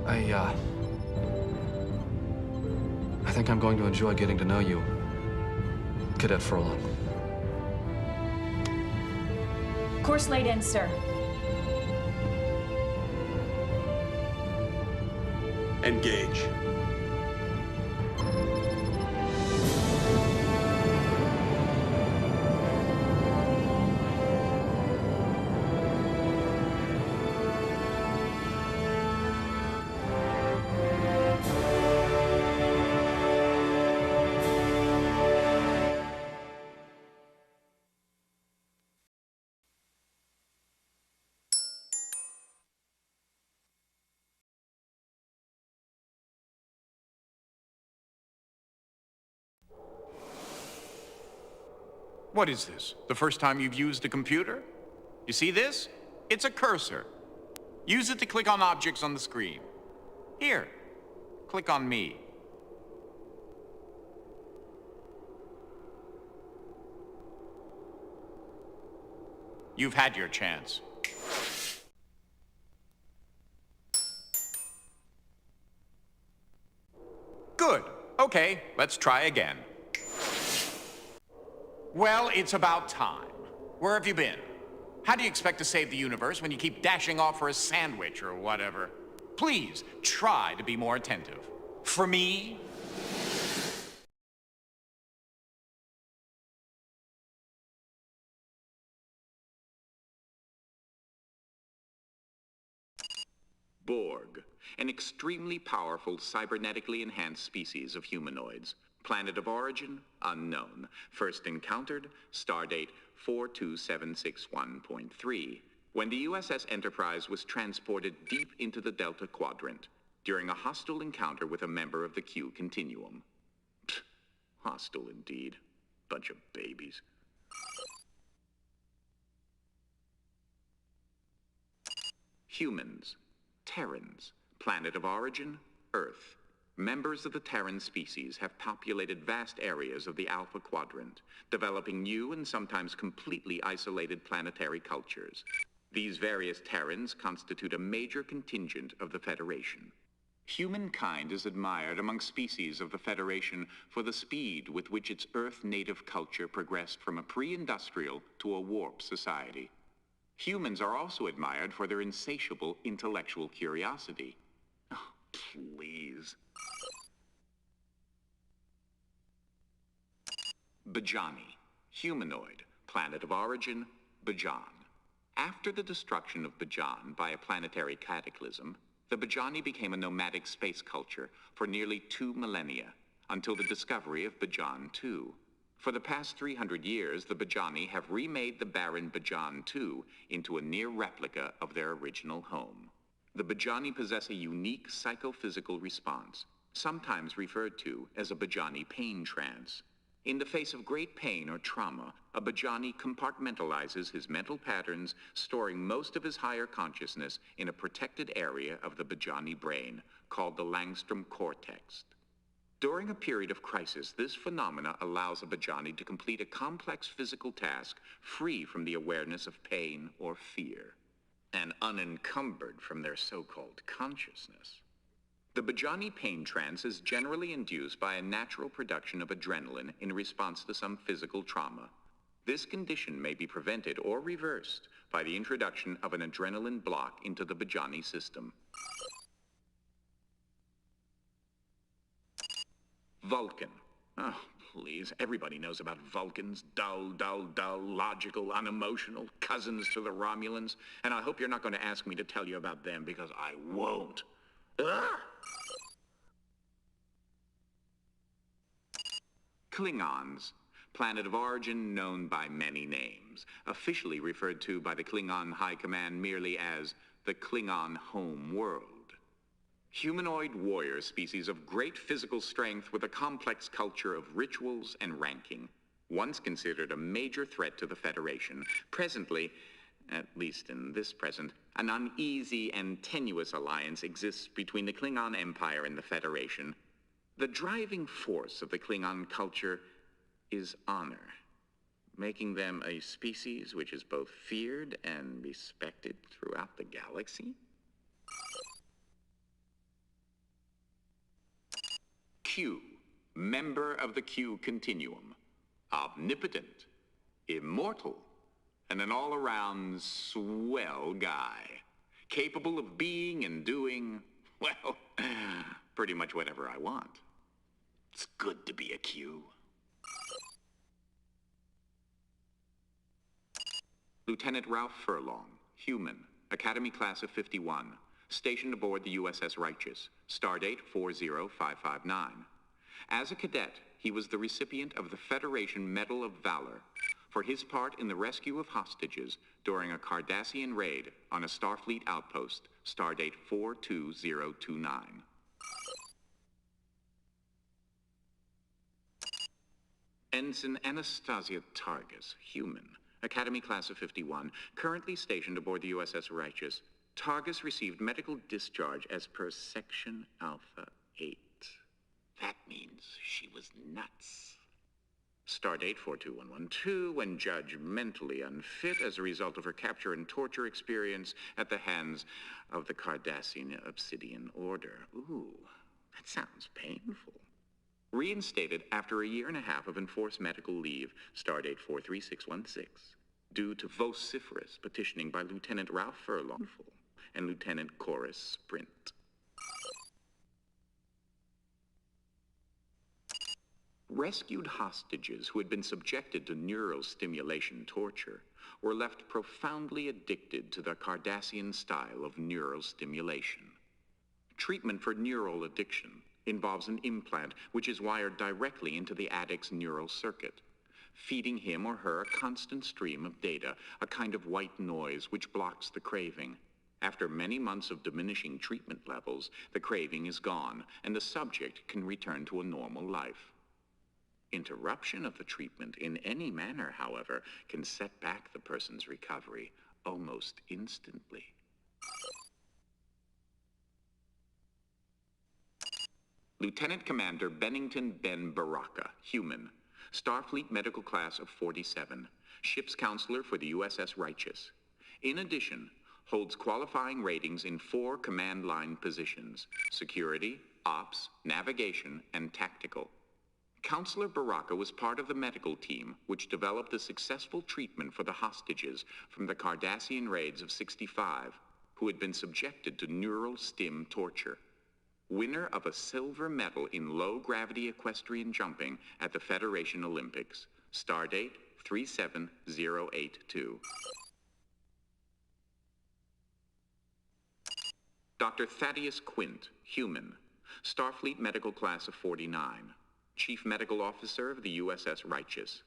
Speaker 17: I think I'm going to enjoy getting to know you, Cadet Furlong.
Speaker 12: Course laid in, sir.
Speaker 9: Engage.
Speaker 3: What is this? The first time you've used a computer? You see this? It's a cursor. Use it to click on objects on the screen. Here, click on me. You've had your chance. Good. Okay, let's try again. Well, it's about time. Where have you been? How do you expect to save the universe when you keep dashing off for a sandwich or whatever? Please, try to be more attentive. For me? Borg, an extremely powerful cybernetically enhanced species of humanoids. Planet of origin, unknown. First encountered, Stardate 42761.3, when the USS Enterprise was transported deep into the Delta Quadrant during a hostile encounter with a member of the Q Continuum. Pfft, hostile indeed. Bunch of babies. Humans, Terrans, planet of origin, Earth. Members of the Terran species have populated vast areas of the Alpha Quadrant, developing new and sometimes completely isolated planetary cultures. These various Terrans constitute a major contingent of the Federation. Humankind is admired among species of the Federation for the speed with which its Earth-native culture progressed from a pre-industrial to a warp society. Humans are also admired for their insatiable intellectual curiosity. Oh, please. Bajani, humanoid, planet of origin, Bajan. After the destruction of Bajan by a planetary cataclysm, the Bajani became a nomadic space culture for nearly 2 millennia, until the discovery of Bajan 2. For the past 300 years, the Bajani have remade the barren Bajan 2 into a near replica of their original home. The Bajani possess a unique psychophysical response, sometimes referred to as a Bajani pain trance. In the face of great pain or trauma, a Bajani compartmentalizes his mental patterns, storing most of his higher consciousness in a protected area of the Bajani brain, called the Langstrom cortex. During a period of crisis, this phenomena allows a Bajani to complete a complex physical task free from the awareness of pain or fear, and unencumbered from their so-called consciousness. The Bajani pain trance is generally induced by a natural production of adrenaline in response to some physical trauma. This condition may be prevented or reversed by the introduction of an adrenaline block into the Bajani system. Vulcan. Oh, please, everybody knows about Vulcans. Dull, dull, dull, logical, unemotional, cousins to the Romulans. And I hope you're not going to ask me to tell you about them, because I won't. Ugh! Klingons, planet of origin known by many names, officially referred to by the Klingon High Command merely as the Klingon home world. Humanoid warrior species of great physical strength with a complex culture of rituals and ranking. Once considered a major threat to the Federation, presently, at least in this present, an uneasy and tenuous alliance exists between the Klingon Empire and the Federation. The driving force of the Klingon culture is honor, making them a species which is both feared and respected throughout the galaxy. Q, member of the Q continuum, omnipotent, immortal, and an all-around swell guy, capable of being and doing, well, pretty much whatever I want. It's good to be a Q. Lieutenant Ralph Furlong, human, Academy Class of 51, stationed aboard the USS Righteous, Stardate 40559. As a cadet, he was the recipient of the Federation Medal of Valor for his part in the rescue of hostages during a Cardassian raid on a Starfleet outpost, Stardate 42029. Ensign Anastasia Targus, human, Academy Class of 51, currently stationed aboard the USS Righteous. Targus received medical discharge as per Section Alpha 8. That means she was nuts. Stardate 42112, when judged mentally unfit as a result of her capture and torture experience at the hands of the Cardassian Obsidian Order. Ooh, that sounds painful. Reinstated after a 1.5 years of enforced medical leave, Stardate 43616, due to vociferous petitioning by Lieutenant Ralph Furlong and Lieutenant Chorus Sprint. Rescued hostages who had been subjected to neural stimulation torture were left profoundly addicted to the Cardassian style of neural stimulation. Treatment for neural addiction involves an implant which is wired directly into the addict's neural circuit, feeding him or her a constant stream of data, a kind of white noise which blocks the craving. After many months of diminishing treatment levels, the craving is gone, and the subject can return to a normal life. Interruption of the treatment in any manner, however, can set back the person's recovery almost instantly. Lieutenant Commander Bennington Ben Baraka, human, Starfleet Medical Class of 47, ship's counselor for the USS Righteous. In addition, holds qualifying ratings in 4 command line positions: security, ops, navigation, and tactical. Counselor Baraka was part of the medical team which developed a successful treatment for the hostages from the Cardassian raids of 65, who had been subjected to neural stim torture. Winner of a silver medal in low-gravity equestrian jumping at the Federation Olympics, Stardate 37082. Dr. Thaddeus Quint, human, Starfleet Medical Class of 49, Chief Medical Officer of the USS Righteous.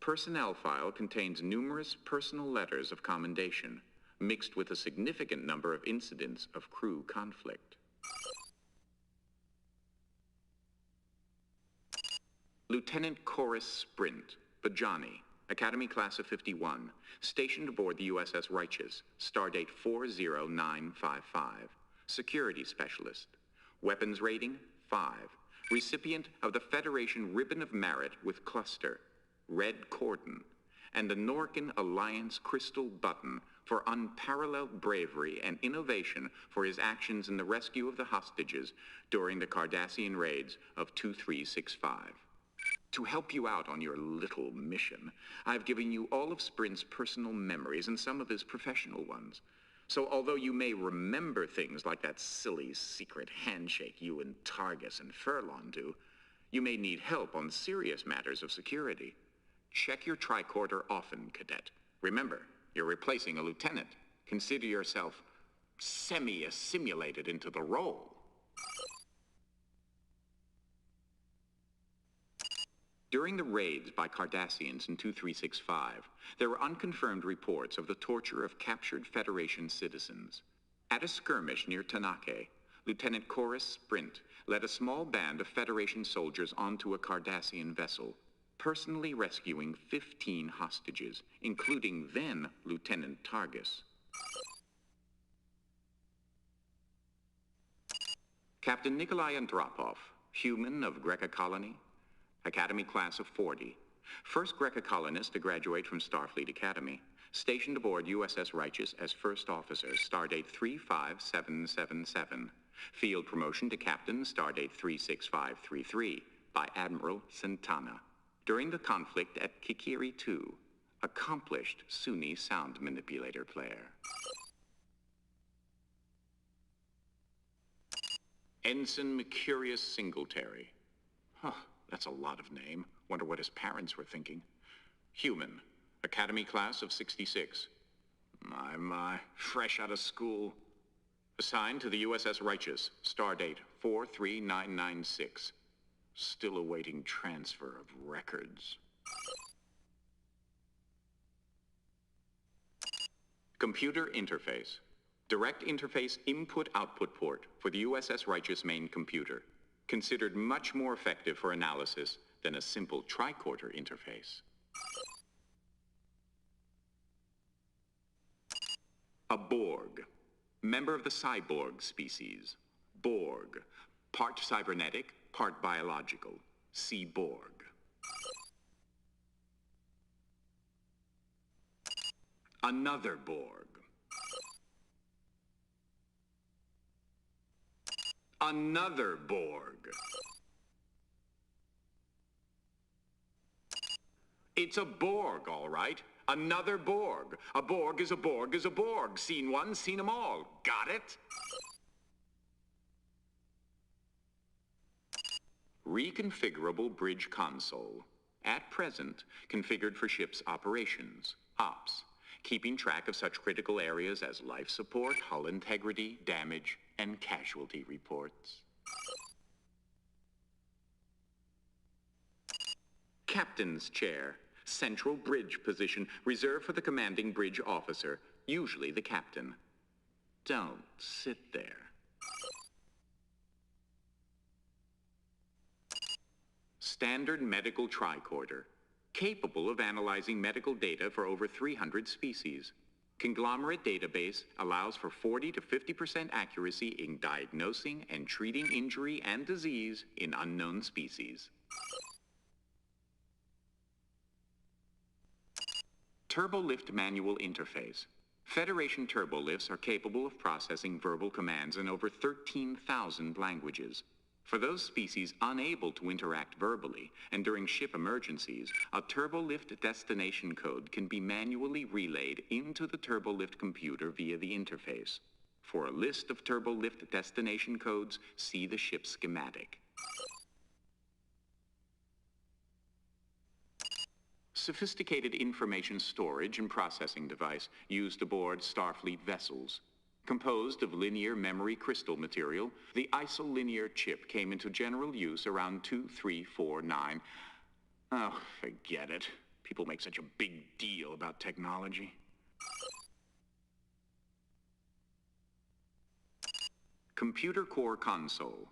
Speaker 3: Personnel file contains numerous personal letters of commendation, mixed with a significant number of incidents of crew conflict. Lieutenant Chorus Sprint, Bajani, Academy Class of 51, stationed aboard the USS Righteous, Stardate 40955, Security Specialist. Weapons rating, 5. Recipient of the Federation Ribbon of Merit with Cluster, Red Cordon, and the Norkin Alliance Crystal Button for unparalleled bravery and innovation for his actions in the rescue of the hostages during the Cardassian raids of 2365. To help you out on your little mission, I've given you all of Sprint's personal memories and some of his professional ones. So although you may remember things like that silly secret handshake you and Targus and Furlong do, you may need help on serious matters of security. Check your tricorder often, Cadet. Remember, you're replacing a lieutenant. Consider yourself semi-assimilated into the role. During the raids by Cardassians in 2365, there were unconfirmed reports of the torture of captured Federation citizens. At a skirmish near Tanake, Lieutenant Chorus Sprint led a small band of Federation soldiers onto a Cardassian vessel, personally rescuing 15 hostages, including then Lieutenant Targus. Captain Nikolai Andropov, human of Greca Colony, Academy Class of 40, first Greca colonist to graduate from Starfleet Academy, stationed aboard USS Righteous as first officer, Stardate 35777. Field promotion to Captain, Stardate 36533, by Admiral Santana. During the conflict at Kikiri 2, accomplished Sunni sound manipulator player. Ensign Mercurius Singletary. Huh. That's a lot of name. Wonder what his parents were thinking. Human, Academy Class of 66. My, fresh out of school. Assigned to the USS Righteous, Stardate 43996. Still awaiting transfer of records. Computer interface. Direct interface input-output port for the USS Righteous main computer. Considered much more effective for analysis than a simple tricorder interface. A Borg, member of the cyborg species. Borg, part cybernetic, part biological. See Borg. Another Borg. Another Borg. It's a Borg, all right. Another Borg. A Borg is a Borg is a Borg. Seen one, seen them all. Got it? Reconfigurable bridge console. At present, configured for ship's operations. Ops. Keeping track of such critical areas as life support, hull integrity, damage, and casualty reports. Captain's chair, central bridge position, reserved for the commanding bridge officer, usually the captain. Don't sit there. Standard medical tricorder, capable of analyzing medical data for over 300 species. Conglomerate database allows for 40 to 50% accuracy in diagnosing and treating injury and disease in unknown species. Turbolift manual interface. Federation turbolifts are capable of processing verbal commands in over 13,000 languages. For those species unable to interact verbally, and during ship emergencies, a turbolift destination code can be manually relayed into the turbolift computer via the interface. For a list of turbolift destination codes, see the ship schematic. Sophisticated information storage and processing device used aboard Starfleet vessels. Composed of linear memory crystal material, the isolinear chip came into general use around 2349. Oh, forget it. People make such a big deal about technology. Computer Core Console.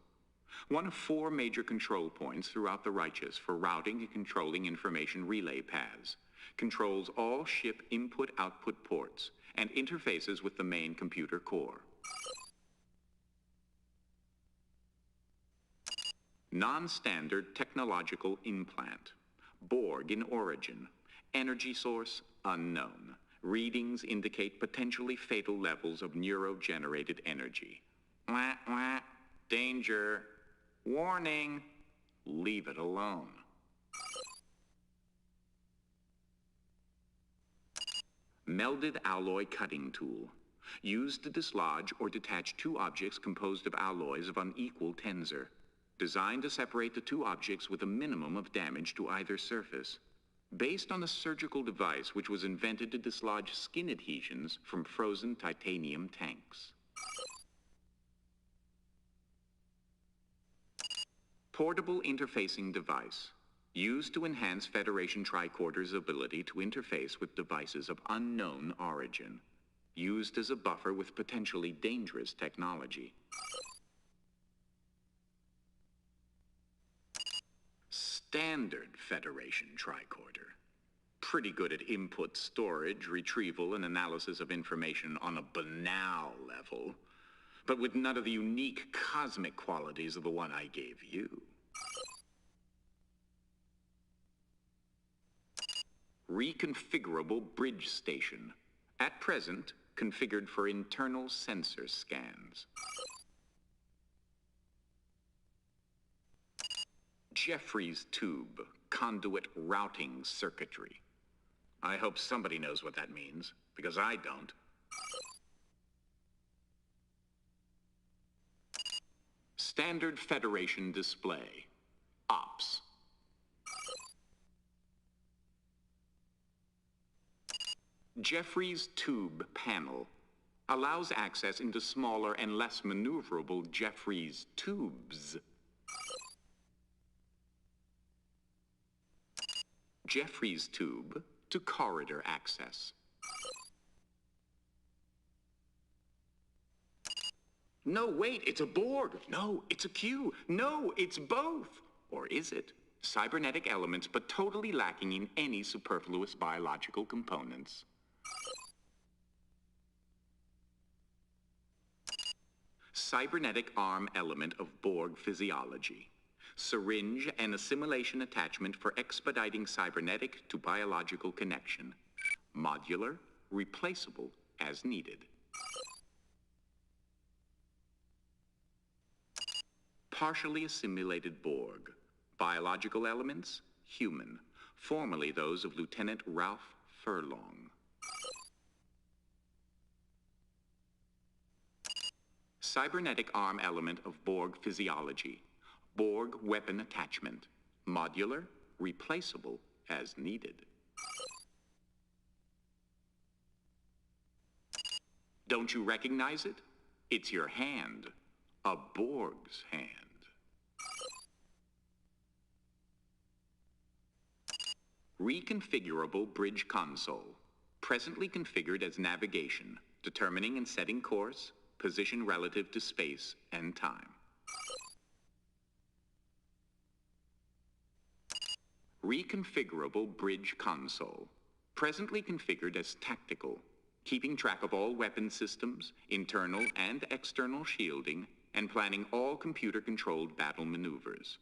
Speaker 3: One of 4 major control points throughout the Righteous for routing and controlling information relay paths. Controls all ship input-output ports and interfaces with the main computer core. Non-standard technological implant. Borg in origin. Energy source unknown. Readings indicate potentially fatal levels of neuro-generated energy. Wah, wah. Danger. Warning. Leave it alone. Melded alloy cutting tool. Used to dislodge or detach 2 objects composed of alloys of unequal tensor. Designed to separate the 2 objects with a minimum of damage to either surface. Based on a surgical device which was invented to dislodge skin adhesions from frozen titanium tanks. Portable interfacing device. Used to enhance Federation tricorder's ability to interface with devices of unknown origin. Used as a buffer with potentially dangerous technology. Standard Federation tricorder. Pretty good at input storage, retrieval, and analysis of information on a banal level, but with none of the unique cosmic qualities of the one I gave you. Reconfigurable bridge station. At present, configured for internal sensor scans. Jeffries tube, conduit routing circuitry. I hope somebody knows what that means, because I don't. Standard Federation display. Ops. Jeffries tube panel. Allows access into smaller and less maneuverable Jeffries tubes. Jeffries tube to corridor access. No, wait, it's a Borg. No, it's a Q. No, it's both. Or is it? Cybernetic elements, but totally lacking in any superfluous biological components. Cybernetic arm element of Borg physiology. Syringe and assimilation attachment for expediting cybernetic to biological connection. Modular, replaceable as needed. Partially assimilated Borg. Biological elements, human. Formerly those of Lieutenant Ralph Furlong. Cybernetic arm element of Borg physiology. Borg weapon attachment. Modular, replaceable as needed. Don't you recognize it? It's your hand. A Borg's hand. Reconfigurable bridge console. Presently configured as navigation, determining and setting course, position relative to space and time. Reconfigurable bridge console. Presently configured as tactical, keeping track of all weapon systems, internal and external shielding, and planning all computer-controlled battle maneuvers.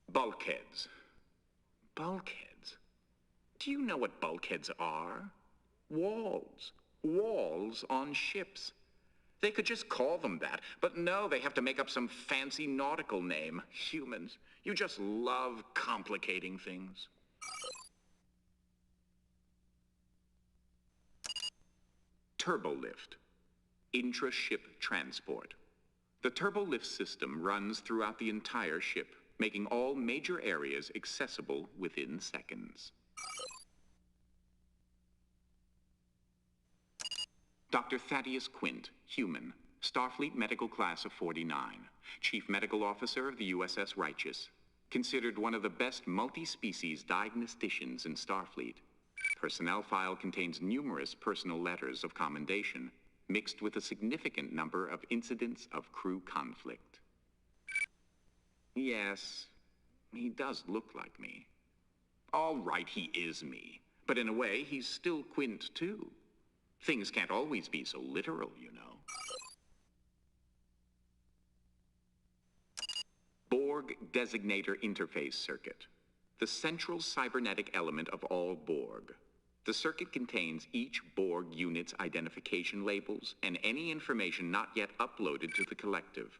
Speaker 3: Bulkheads. Bulkheads? Do you know what bulkheads are? Walls. Walls on ships. They could just call them that, but no, they have to make up some fancy nautical name. Humans, you just love complicating things. Turbolift. Intra-ship transport. The turbolift system runs throughout the entire ship, making all major areas accessible within seconds. Dr. Thaddeus Quint, human, Starfleet Medical Class of 49, Chief Medical Officer of the USS Righteous, considered one of the best multi-species diagnosticians in Starfleet. Personnel file contains numerous personal letters of commendation, mixed with a significant number of incidents of crew conflict. Yes, he does look like me. All right, he is me. But in a way, he's still Quint, too. Things can't always be so literal, you know. Borg Designator Interface Circuit. The central cybernetic element of all Borg. The circuit contains each Borg unit's identification labels and any information not yet uploaded to the collective.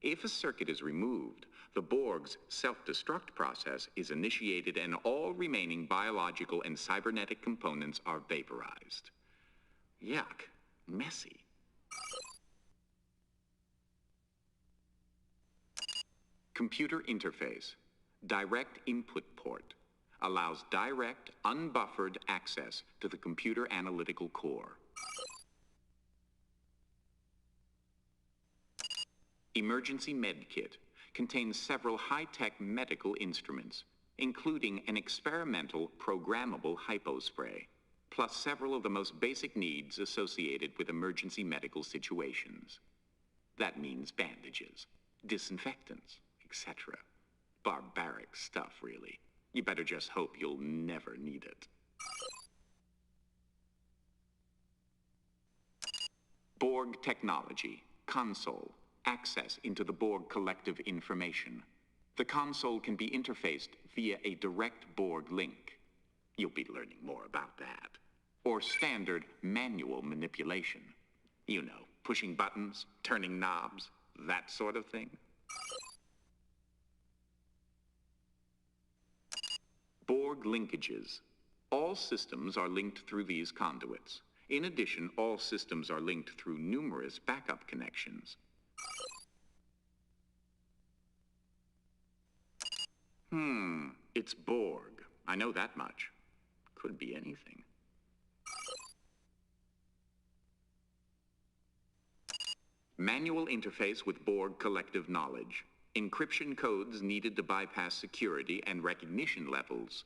Speaker 3: If a circuit is removed, the Borg's self-destruct process is initiated and all remaining biological and cybernetic components are vaporized. Yuck. Messy. Computer interface. Direct input port. Allows direct, unbuffered access to the computer analytical core. Emergency med kit. Contains several high-tech medical instruments, including an experimental programmable hypospray, plus several of the most basic needs associated with emergency medical situations. That means bandages, disinfectants, etc. Barbaric stuff, really. You better just hope you'll never need it. Borg technology, console, access into the Borg collective information. The console can be interfaced via a direct Borg link. You'll be learning more about that. Or standard manual manipulation. You know, pushing buttons, turning knobs, that sort of thing. Borg linkages. All systems are linked through these conduits. In addition, all systems are linked through numerous backup connections. It's Borg. I know that much. Could be anything. Manual interface with Borg collective knowledge. Encryption codes needed to bypass security and recognition levels.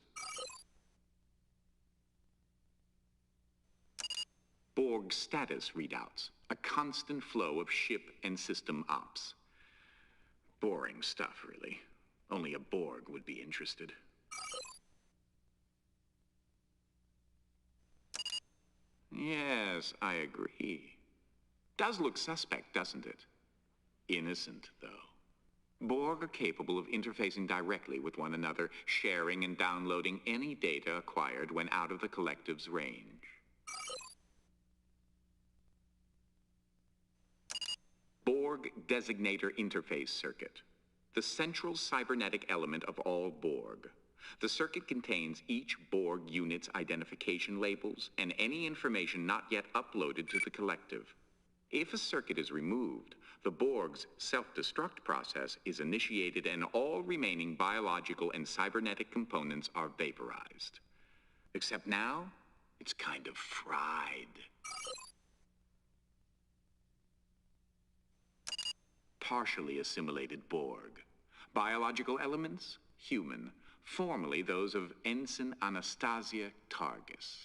Speaker 3: Borg status readouts. A constant flow of ship and system ops. Boring stuff, really. Only a Borg would be interested. Yes, I agree. Does look suspect, doesn't it? Innocent, though. Borg are capable of interfacing directly with one another, sharing and downloading any data acquired when out of the collective's range. Borg Designator Interface Circuit. The central cybernetic element of all Borg. The circuit contains each Borg unit's identification labels and any information not yet uploaded to the collective. If a circuit is removed, the Borg's self-destruct process is initiated and all remaining biological and cybernetic components are vaporized. Except now, it's kind of fried. Partially assimilated Borg. Biological elements, human. Formerly those of Ensign Anastasia Targus.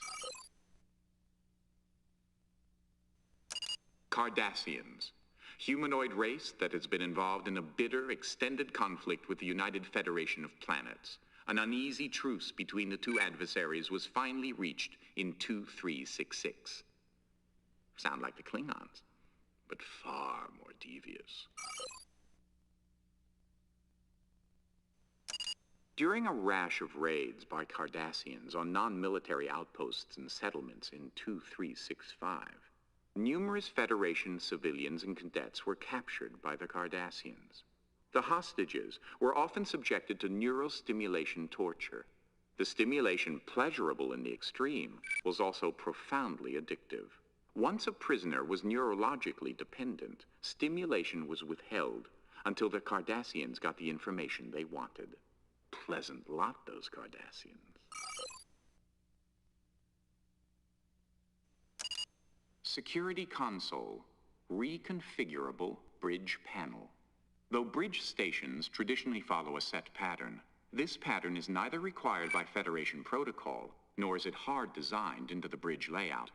Speaker 3: Cardassians. Humanoid race that has been involved in a bitter, extended conflict with the United Federation of Planets. An uneasy truce between the two adversaries was finally reached in 2366. Sound like the Klingons, but far more devious. During a rash of raids by Cardassians on non-military outposts and settlements in 2365, numerous Federation civilians and cadets were captured by the Cardassians. The hostages were often subjected to neurostimulation torture. The stimulation, pleasurable in the extreme, was also profoundly addictive. Once a prisoner was neurologically dependent, stimulation was withheld until the Cardassians got the information they wanted. Pleasant lot, those Cardassians. Security console, reconfigurable bridge panel. Though bridge stations traditionally follow a set pattern, this pattern is neither required by Federation protocol, nor is it hard designed into the bridge layout.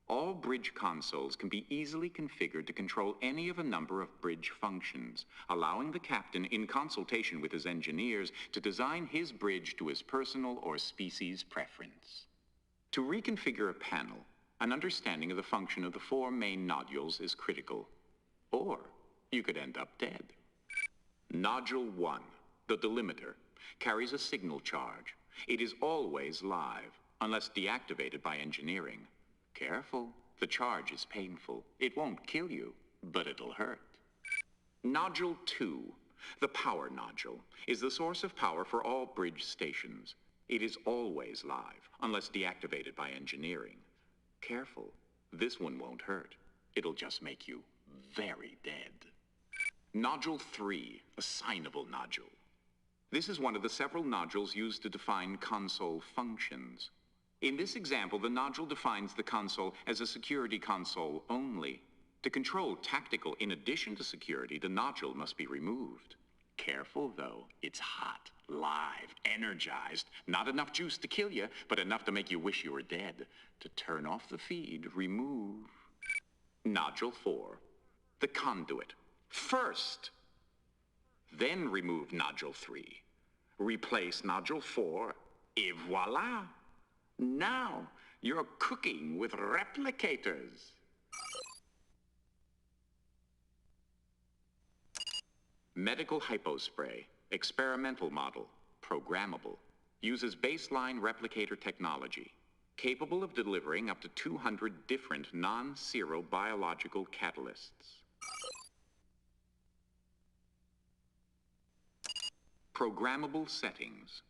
Speaker 3: All bridge consoles can be easily configured to control any of a number of bridge functions, allowing the captain, in consultation with his engineers, to design his bridge to his personal or species preference. To reconfigure a panel, an understanding of the function of the 4 main nodules is critical. Or you could end up dead. Nodule 1, the delimiter, carries a signal charge. It is always live, unless deactivated by engineering. Careful, the charge is painful. It won't kill you, but it'll hurt. Nodule 2, the power nodule, is the source of power for all bridge stations. It is always live, unless deactivated by engineering. Careful, this one won't hurt. It'll just make you very dead. Nodule 3, assignable nodule. This is one of the several nodules used to define console functions. In this example, the nodule defines the console as a security console only. To control tactical in addition to security, the nodule must be removed. Careful, though. It's hot, live, energized. Not enough juice to kill you, but enough to make you wish you were dead. To turn off the feed, remove. Nodule 4, the conduit. First, then remove Nodule 3. Replace Nodule 4, et voila! Now, you're cooking with replicators. Medical hypospray, experimental model, programmable, uses baseline replicator technology, capable of delivering up to 200 different non-zero biological catalysts. Programmable settings.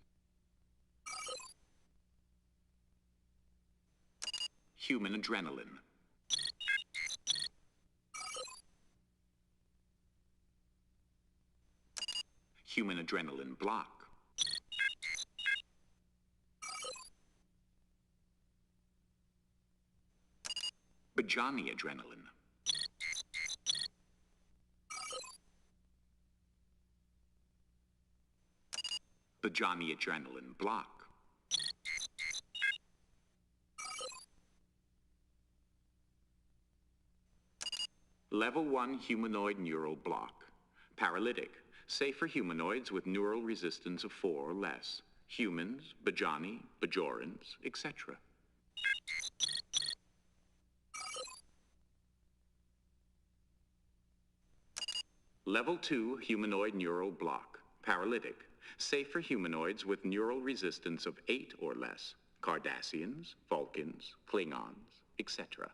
Speaker 3: Human adrenaline. Human adrenaline block. Bajani adrenaline. Bajani adrenaline block. Level 1 humanoid neural block. Paralytic. Safe for humanoids with neural resistance of 4 or less. Humans, Bajani, Bajorans, etc. Level 2 humanoid neural block. Paralytic. Safe for humanoids with neural resistance of 8 or less. Cardassians, Vulcans, Klingons, etc.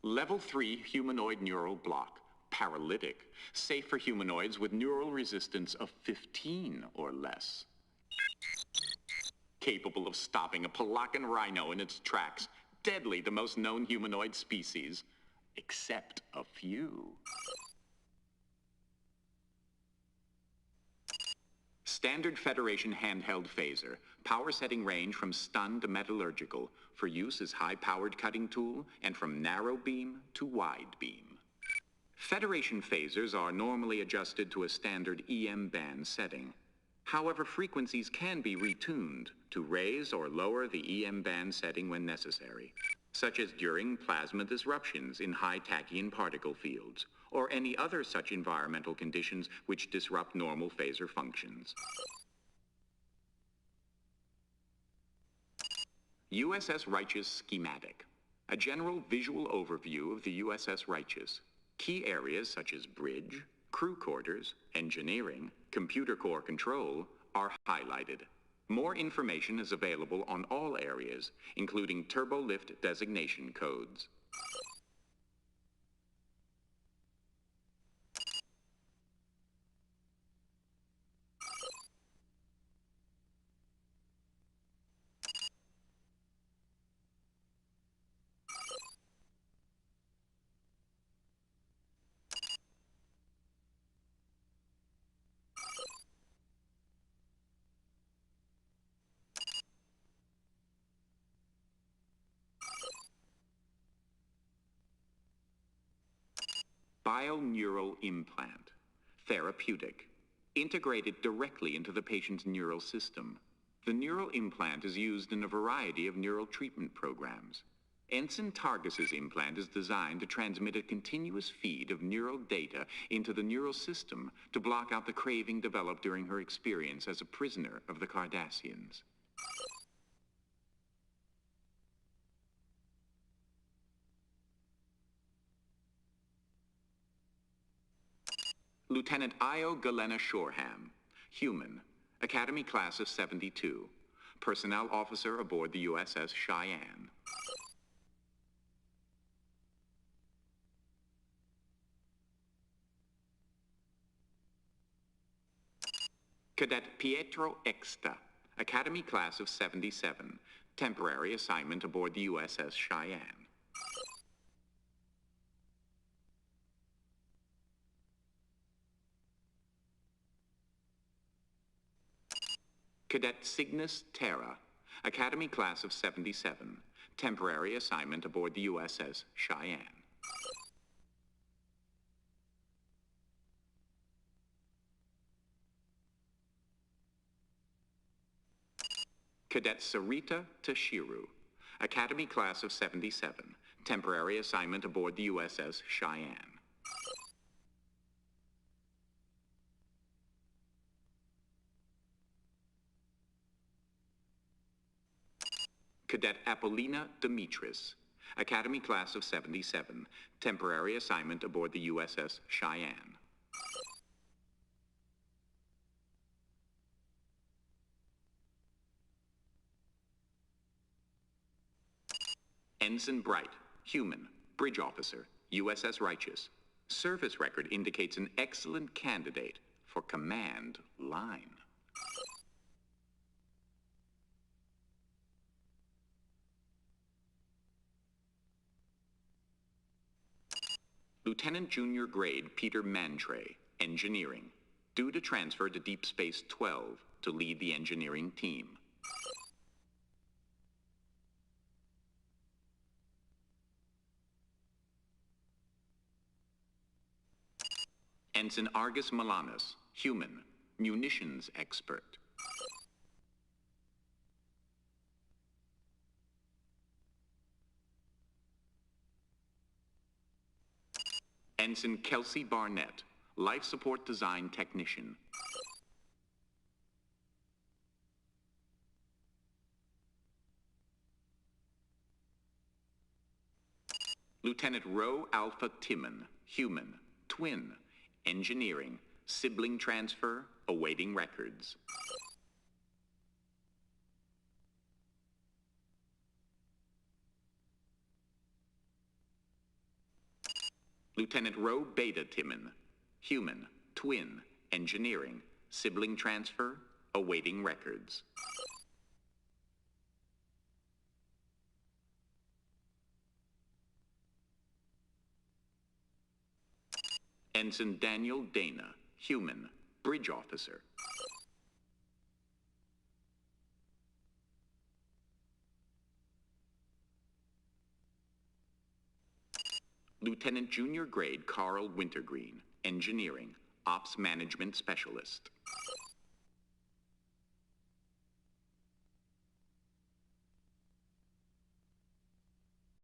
Speaker 3: Level 3 humanoid neural block. Paralytic. Safe for humanoids with neural resistance of 15 or less. Capable of stopping a Pelacan rhino in its tracks. Deadly to most known humanoid species. Except a few. Standard Federation handheld phaser. Power setting range from stun to metallurgical. For use as high-powered cutting tool, and from narrow beam to wide beam. Federation phasers are normally adjusted to a standard EM band setting. However, frequencies can be retuned to raise or lower the EM band setting when necessary, such as during plasma disruptions in high tachyon particle fields, or any other such environmental conditions which disrupt normal phaser functions. USS Righteous schematic. A general visual overview of the USS Righteous. Key areas such as bridge, crew quarters, engineering, computer core control are highlighted. More information is available on all areas, including turbolift designation codes. Bioneural implant. Therapeutic. Integrated directly into the patient's neural system. The neural implant is used in a variety of neural treatment programs. Ensign Targus's implant is designed to transmit a continuous feed of neural data into the neural system to block out the craving developed during her experience as a prisoner of the Cardassians. Lieutenant Io Galena Shoreham, human, Academy class of 72, personnel officer aboard the USS Cheyenne. Cadet Pietro Exta, Academy class of 77, temporary assignment aboard the USS Cheyenne. Cadet Cygnus Terra, Academy class of 77, temporary assignment aboard the USS Cheyenne. Cadet Sarita Tashiru, Academy class of 77, temporary assignment aboard the USS Cheyenne. Cadet Apollina Demetris, Academy class of 77, temporary assignment aboard the USS Cheyenne. Ensign Bright, human, bridge officer, USS Righteous. Service record indicates an excellent candidate for command line. Lieutenant Junior Grade Peter Mantray, engineering, due to transfer to Deep Space 12 to lead the engineering team. Ensign Argus Milanos, human, munitions expert. Ensign Kelsey Barnett, life support design technician. Lieutenant Roe Alpha Timon, human, twin, engineering, sibling transfer, awaiting records. Lieutenant Roe Beta Timon, human, twin, engineering, sibling transfer, awaiting records. Ensign Daniel Dana, human, bridge officer. Lieutenant Junior Grade Carl Wintergreen, engineering, ops management specialist.